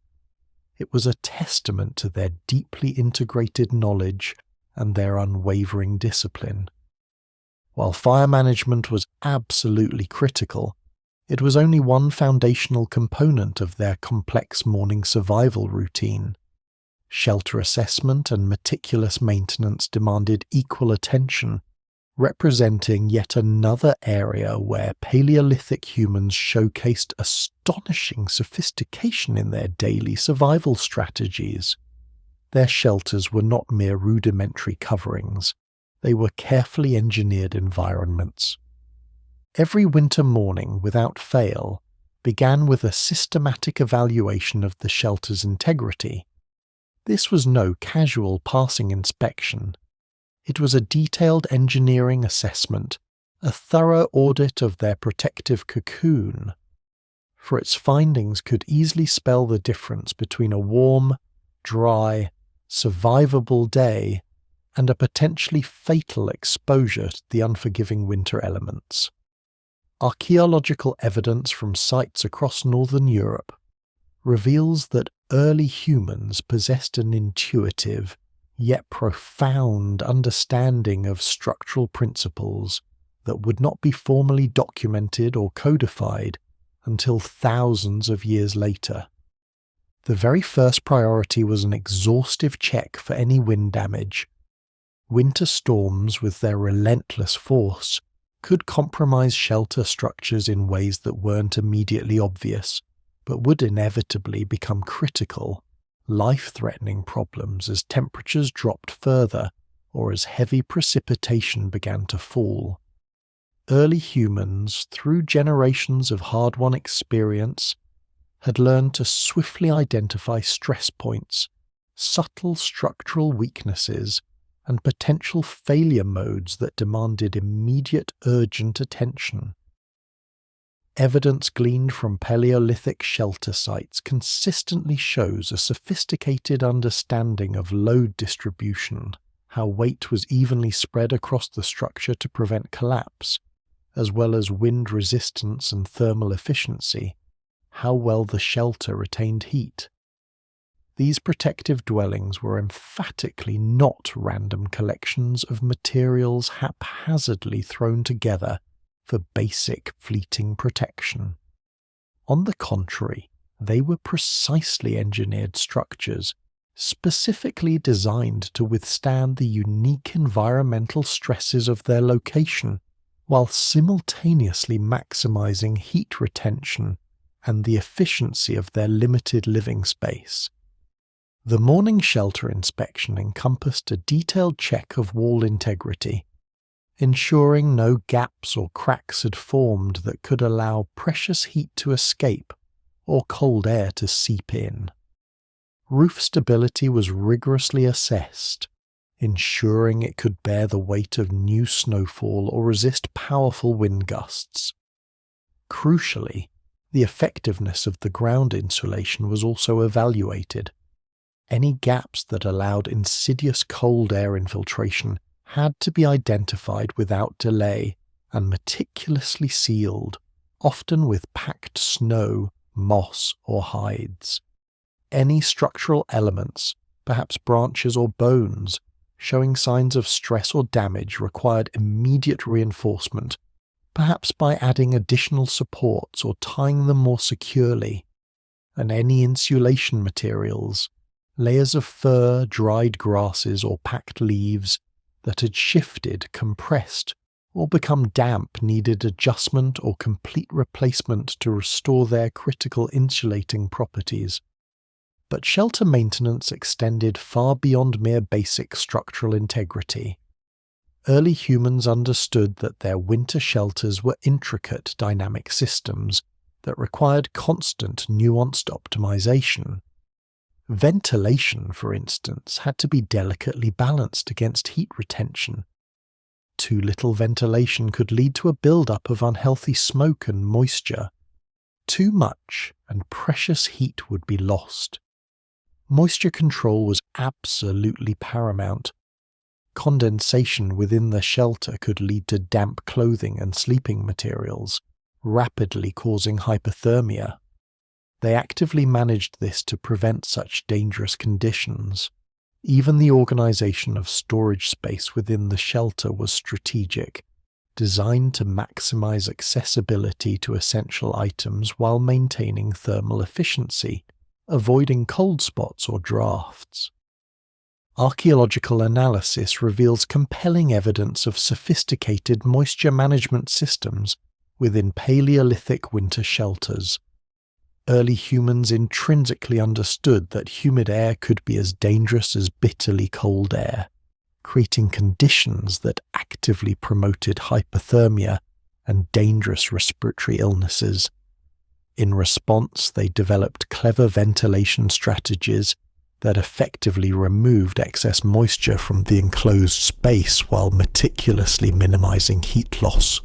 It was a testament to their deeply integrated knowledge and their unwavering discipline. While fire management was absolutely critical, it was only one foundational component of their complex morning survival routine. Shelter assessment and meticulous maintenance demanded equal attention, representing yet another area where Paleolithic humans showcased astonishing sophistication in their daily survival strategies. Their shelters were not mere rudimentary coverings. They were carefully engineered environments. Every winter morning, without fail, began with a systematic evaluation of the shelter's integrity. This was no casual passing inspection. It was a detailed engineering assessment, a thorough audit of their protective cocoon. For its findings could easily spell the difference between a warm, dry, survivable day and a potentially fatal exposure to the unforgiving winter elements. Archaeological evidence from sites across northern Europe reveals that early humans possessed an intuitive, yet profound understanding of structural principles that would not be formally documented or codified until thousands of years later. The very first priority was an exhaustive check for any wind damage. Winter storms, with their relentless force, could compromise shelter structures in ways that weren't immediately obvious, but would inevitably become critical, life-threatening problems as temperatures dropped further or as heavy precipitation began to fall. Early humans, through generations of hard-won experience, had learned to swiftly identify stress points, subtle structural weaknesses, and potential failure modes that demanded immediate urgent attention. Evidence gleaned from Paleolithic shelter sites consistently shows a sophisticated understanding of load distribution, how weight was evenly spread across the structure to prevent collapse, as well as wind resistance and thermal efficiency, how well the shelter retained heat. These protective dwellings were emphatically not random collections of materials haphazardly thrown together for basic fleeting protection. On the contrary, they were precisely engineered structures, specifically designed to withstand the unique environmental stresses of their location, while simultaneously maximizing heat retention and the efficiency of their limited living space. The morning shelter inspection encompassed a detailed check of wall integrity, ensuring no gaps or cracks had formed that could allow precious heat to escape or cold air to seep in. Roof stability was rigorously assessed, ensuring it could bear the weight of new snowfall or resist powerful wind gusts. Crucially, the effectiveness of the ground insulation was also evaluated. Any gaps that allowed insidious cold air infiltration had to be identified without delay and meticulously sealed, often with packed snow, moss, or hides. Any structural elements, perhaps branches or bones, showing signs of stress or damage required immediate reinforcement, perhaps by adding additional supports or tying them more securely. And any insulation materials, layers of fur, dried grasses, or packed leaves that had shifted, compressed, or become damp needed adjustment or complete replacement to restore their critical insulating properties. But shelter maintenance extended far beyond mere basic structural integrity. Early humans understood that their winter shelters were intricate dynamic systems that required constant, nuanced optimization. Ventilation, for instance, had to be delicately balanced against heat retention. Too little ventilation could lead to a build-up of unhealthy smoke and moisture. Too much, and precious heat would be lost. Moisture control was absolutely paramount. Condensation within the shelter could lead to damp clothing and sleeping materials, rapidly causing hypothermia. They actively managed this to prevent such dangerous conditions. Even the organization of storage space within the shelter was strategic, designed to maximize accessibility to essential items while maintaining thermal efficiency, avoiding cold spots or drafts. Archaeological analysis reveals compelling evidence of sophisticated moisture management systems within Paleolithic winter shelters. Early humans intrinsically understood that humid air could be as dangerous as bitterly cold air, creating conditions that actively promoted hypothermia and dangerous respiratory illnesses. In response, they developed clever ventilation strategies that effectively removed excess moisture from the enclosed space while meticulously minimizing heat loss,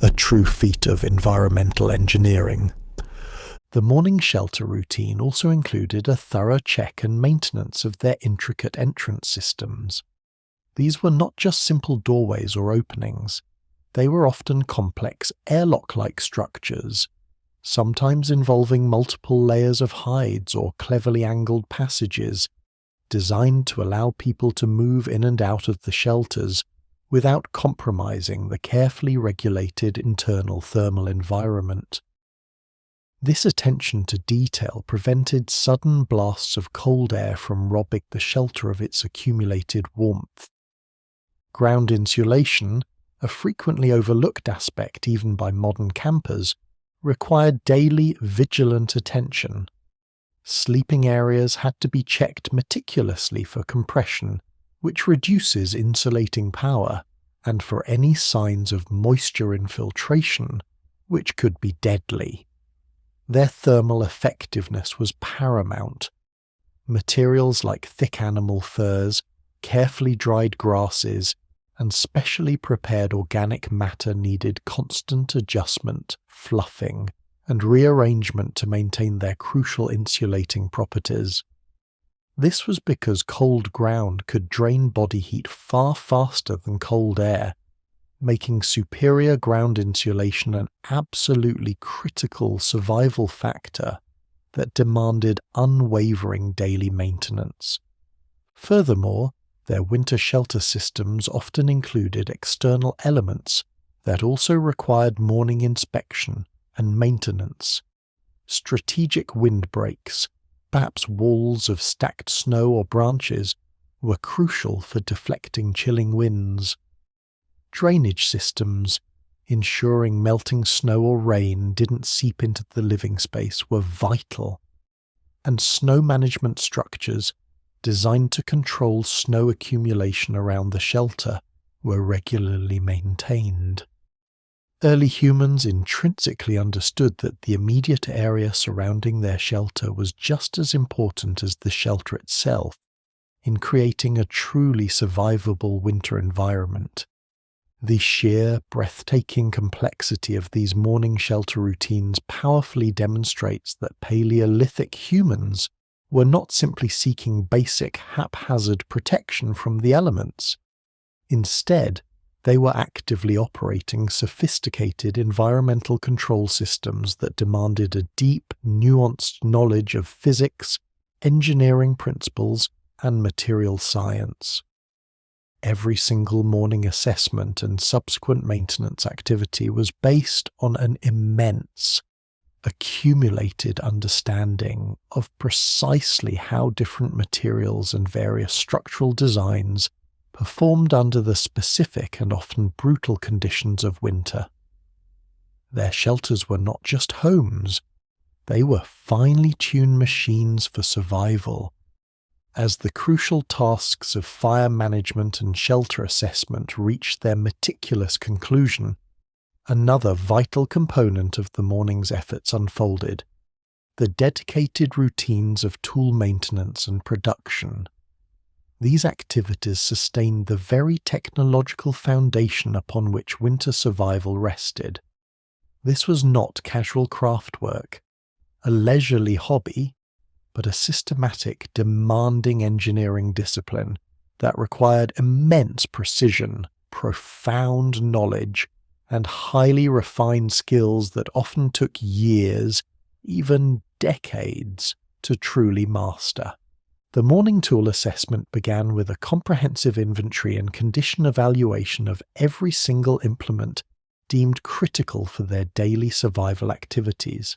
a true feat of environmental engineering. The morning shelter routine also included a thorough check and maintenance of their intricate entrance systems. These were not just simple doorways or openings. They were often complex airlock-like structures, sometimes involving multiple layers of hides or cleverly angled passages, designed to allow people to move in and out of the shelters without compromising the carefully regulated internal thermal environment. This attention to detail prevented sudden blasts of cold air from robbing the shelter of its accumulated warmth. Ground insulation, a frequently overlooked aspect even by modern campers, required daily vigilant attention. Sleeping areas had to be checked meticulously for compression, which reduces insulating power, and for any signs of moisture infiltration, which could be deadly. Their thermal effectiveness was paramount. Materials like thick animal furs, carefully dried grasses, and specially prepared organic matter needed constant adjustment, fluffing, and rearrangement to maintain their crucial insulating properties. This was because cold ground could drain body heat far faster than cold air, making superior ground insulation an absolutely critical survival factor that demanded unwavering daily maintenance. Furthermore, their winter shelter systems often included external elements that also required morning inspection and maintenance. Strategic windbreaks, perhaps walls of stacked snow or branches, were crucial for deflecting chilling winds. Drainage systems, ensuring melting snow or rain didn't seep into the living space, were vital. And snow management structures, designed to control snow accumulation around the shelter, were regularly maintained. Early humans intrinsically understood that the immediate area surrounding their shelter was just as important as the shelter itself in creating a truly survivable winter environment. The sheer, breathtaking complexity of these morning shelter routines powerfully demonstrates that Paleolithic humans were not simply seeking basic, haphazard protection from the elements. Instead, they were actively operating sophisticated environmental control systems that demanded a deep, nuanced knowledge of physics, engineering principles, and material science. Every single morning assessment and subsequent maintenance activity was based on an immense, accumulated understanding of precisely how different materials and various structural designs performed under the specific and often brutal conditions of winter. Their shelters were not just homes, they were finely tuned machines for survival. As the crucial tasks of fire management and shelter assessment reached their meticulous conclusion, another vital component of the morning's efforts unfolded: the dedicated routines of tool maintenance and production. These activities sustained the very technological foundation upon which winter survival rested. This was not casual craftwork, a leisurely hobby, but a systematic, demanding engineering discipline that required immense precision, profound knowledge, and highly refined skills that often took years, even decades, to truly master. The morning tool assessment began with a comprehensive inventory and condition evaluation of every single implement deemed critical for their daily survival activities.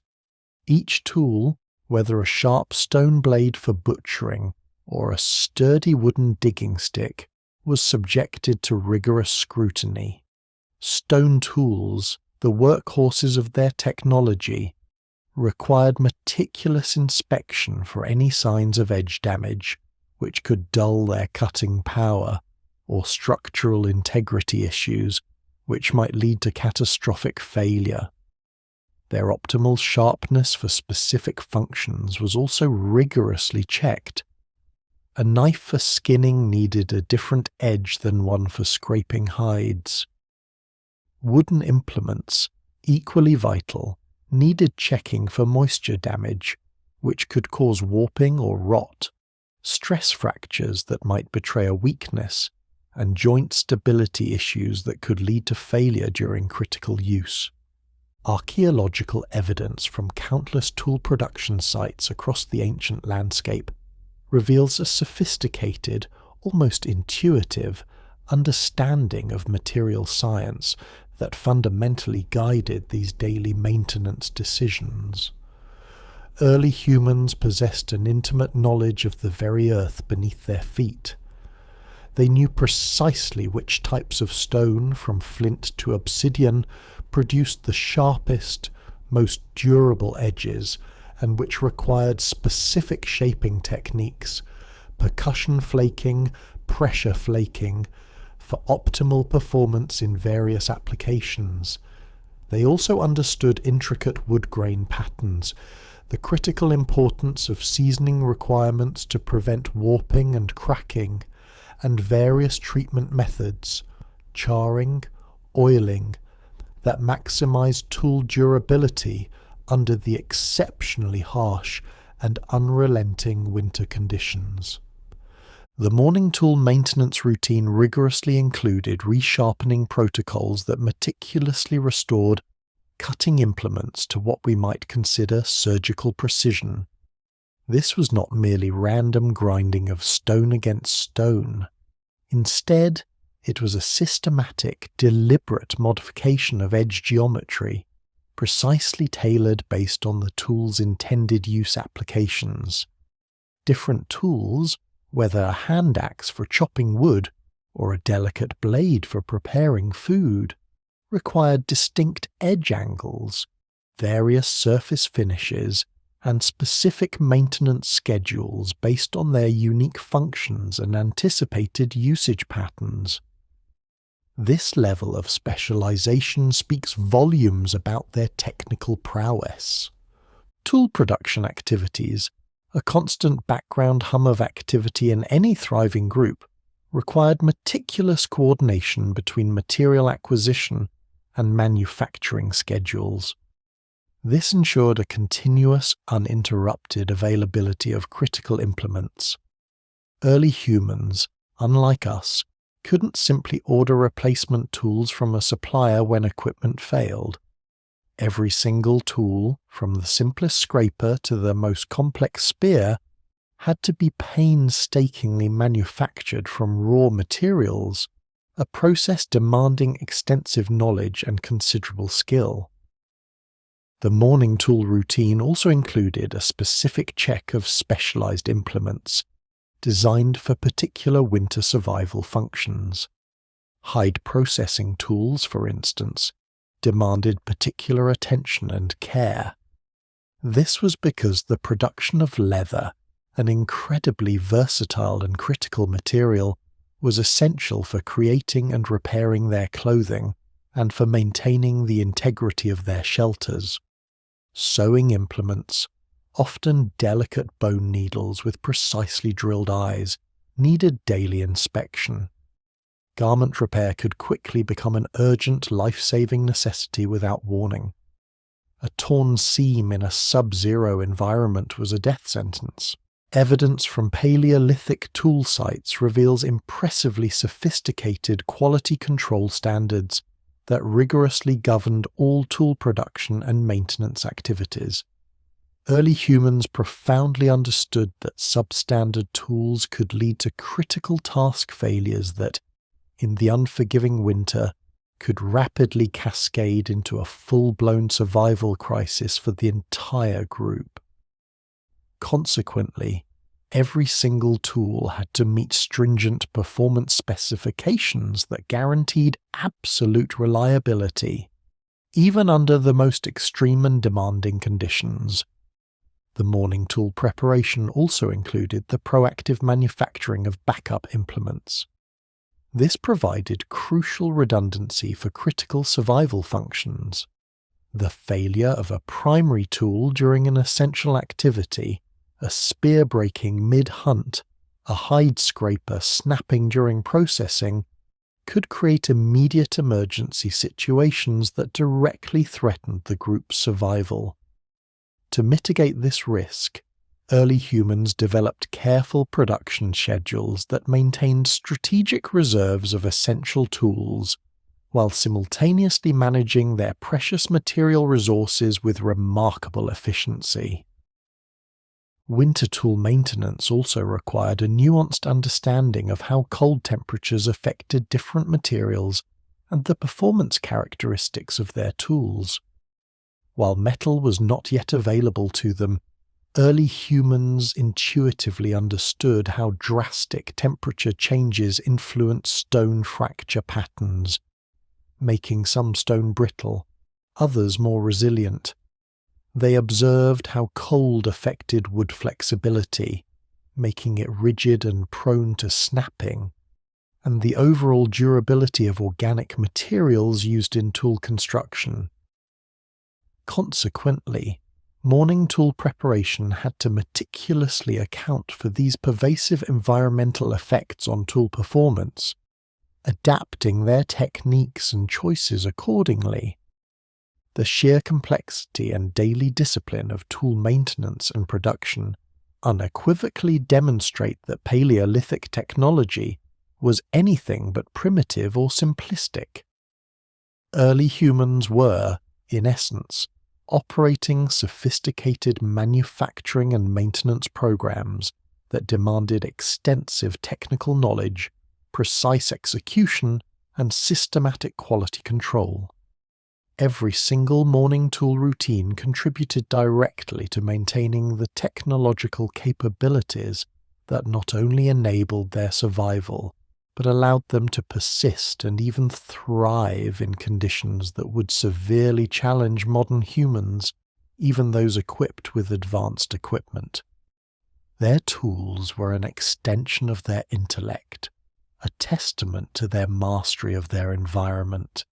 Each tool, whether a sharp stone blade for butchering or a sturdy wooden digging stick, was subjected to rigorous scrutiny. Stone tools, the workhorses of their technology, required meticulous inspection for any signs of edge damage, which could dull their cutting power, or structural integrity issues, which might lead to catastrophic failure. Their optimal sharpness for specific functions was also rigorously checked. A knife for skinning needed a different edge than one for scraping hides. Wooden implements, equally vital, needed checking for moisture damage, which could cause warping or rot, stress fractures that might betray a weakness, and joint stability issues that could lead to failure during critical use. Archaeological evidence from countless tool production sites across the ancient landscape reveals a sophisticated, almost intuitive, understanding of material science that fundamentally guided these daily maintenance decisions. Early humans possessed an intimate knowledge of the very earth beneath their feet. They knew precisely which types of stone, from flint to obsidian, produced the sharpest, most durable edges, and which required specific shaping techniques, percussion flaking, pressure flaking, for optimal performance in various applications. They also understood intricate wood grain patterns, the critical importance of seasoning requirements to prevent warping and cracking, and various treatment methods, charring, oiling, that maximize tool durability under the exceptionally harsh and unrelenting winter conditions. The morning tool maintenance routine rigorously included resharpening protocols that meticulously restored cutting implements to what we might consider surgical precision. This was not merely random grinding of stone against stone. Instead, it was a systematic, deliberate modification of edge geometry, precisely tailored based on the tool's intended use applications. Different tools, whether a hand axe for chopping wood or a delicate blade for preparing food, required distinct edge angles, various surface finishes, and specific maintenance schedules based on their unique functions and anticipated usage patterns. This level of specialization speaks volumes about their technical prowess. Tool production activities, a constant background hum of activity in any thriving group, required meticulous coordination between material acquisition and manufacturing schedules. This ensured a continuous, uninterrupted availability of critical implements. Early humans, unlike us, couldn't simply order replacement tools from a supplier when equipment failed. Every single tool, from the simplest scraper to the most complex spear, had to be painstakingly manufactured from raw materials, a process demanding extensive knowledge and considerable skill. The morning tool routine also included a specific check of specialized implements, designed for particular winter survival functions. Hide processing tools, for instance, demanded particular attention and care. This was because the production of leather, an incredibly versatile and critical material, was essential for creating and repairing their clothing and for maintaining the integrity of their shelters. Sewing implements, often delicate bone needles with precisely drilled eyes, needed daily inspection. Garment repair could quickly become an urgent, life-saving necessity without warning. A torn seam in a sub-zero environment was a death sentence. Evidence from Paleolithic tool sites reveals impressively sophisticated quality control standards that rigorously governed all tool production and maintenance activities. Early humans profoundly understood that substandard tools could lead to critical task failures that, in the unforgiving winter, could rapidly cascade into a full-blown survival crisis for the entire group. Consequently, every single tool had to meet stringent performance specifications that guaranteed absolute reliability, even under the most extreme and demanding conditions. The morning tool preparation also included the proactive manufacturing of backup implements. This provided crucial redundancy for critical survival functions. The failure of a primary tool during an essential activity, a spear breaking mid-hunt, a hide scraper snapping during processing, could create immediate emergency situations that directly threatened the group's survival. To mitigate this risk, early humans developed careful production schedules that maintained strategic reserves of essential tools, while simultaneously managing their precious material resources with remarkable efficiency. Winter tool maintenance also required a nuanced understanding of how cold temperatures affected different materials and the performance characteristics of their tools. While metal was not yet available to them, early humans intuitively understood how drastic temperature changes influence stone fracture patterns, making some stone brittle, others more resilient. They observed how cold affected wood flexibility, making it rigid and prone to snapping, and the overall durability of organic materials used in tool construction. Consequently, morning tool preparation had to meticulously account for these pervasive environmental effects on tool performance, adapting their techniques and choices accordingly. The sheer complexity and daily discipline of tool maintenance and production unequivocally demonstrate that Paleolithic technology was anything but primitive or simplistic. Early humans were, in essence, operating sophisticated manufacturing and maintenance programs that demanded extensive technical knowledge, precise execution, and systematic quality control. Every single morning tool routine contributed directly to maintaining the technological capabilities that not only enabled their survival, but allowed them to persist and even thrive in conditions that would severely challenge modern humans, even those equipped with advanced equipment. Their tools were an extension of their intellect, a testament to their mastery of their environment,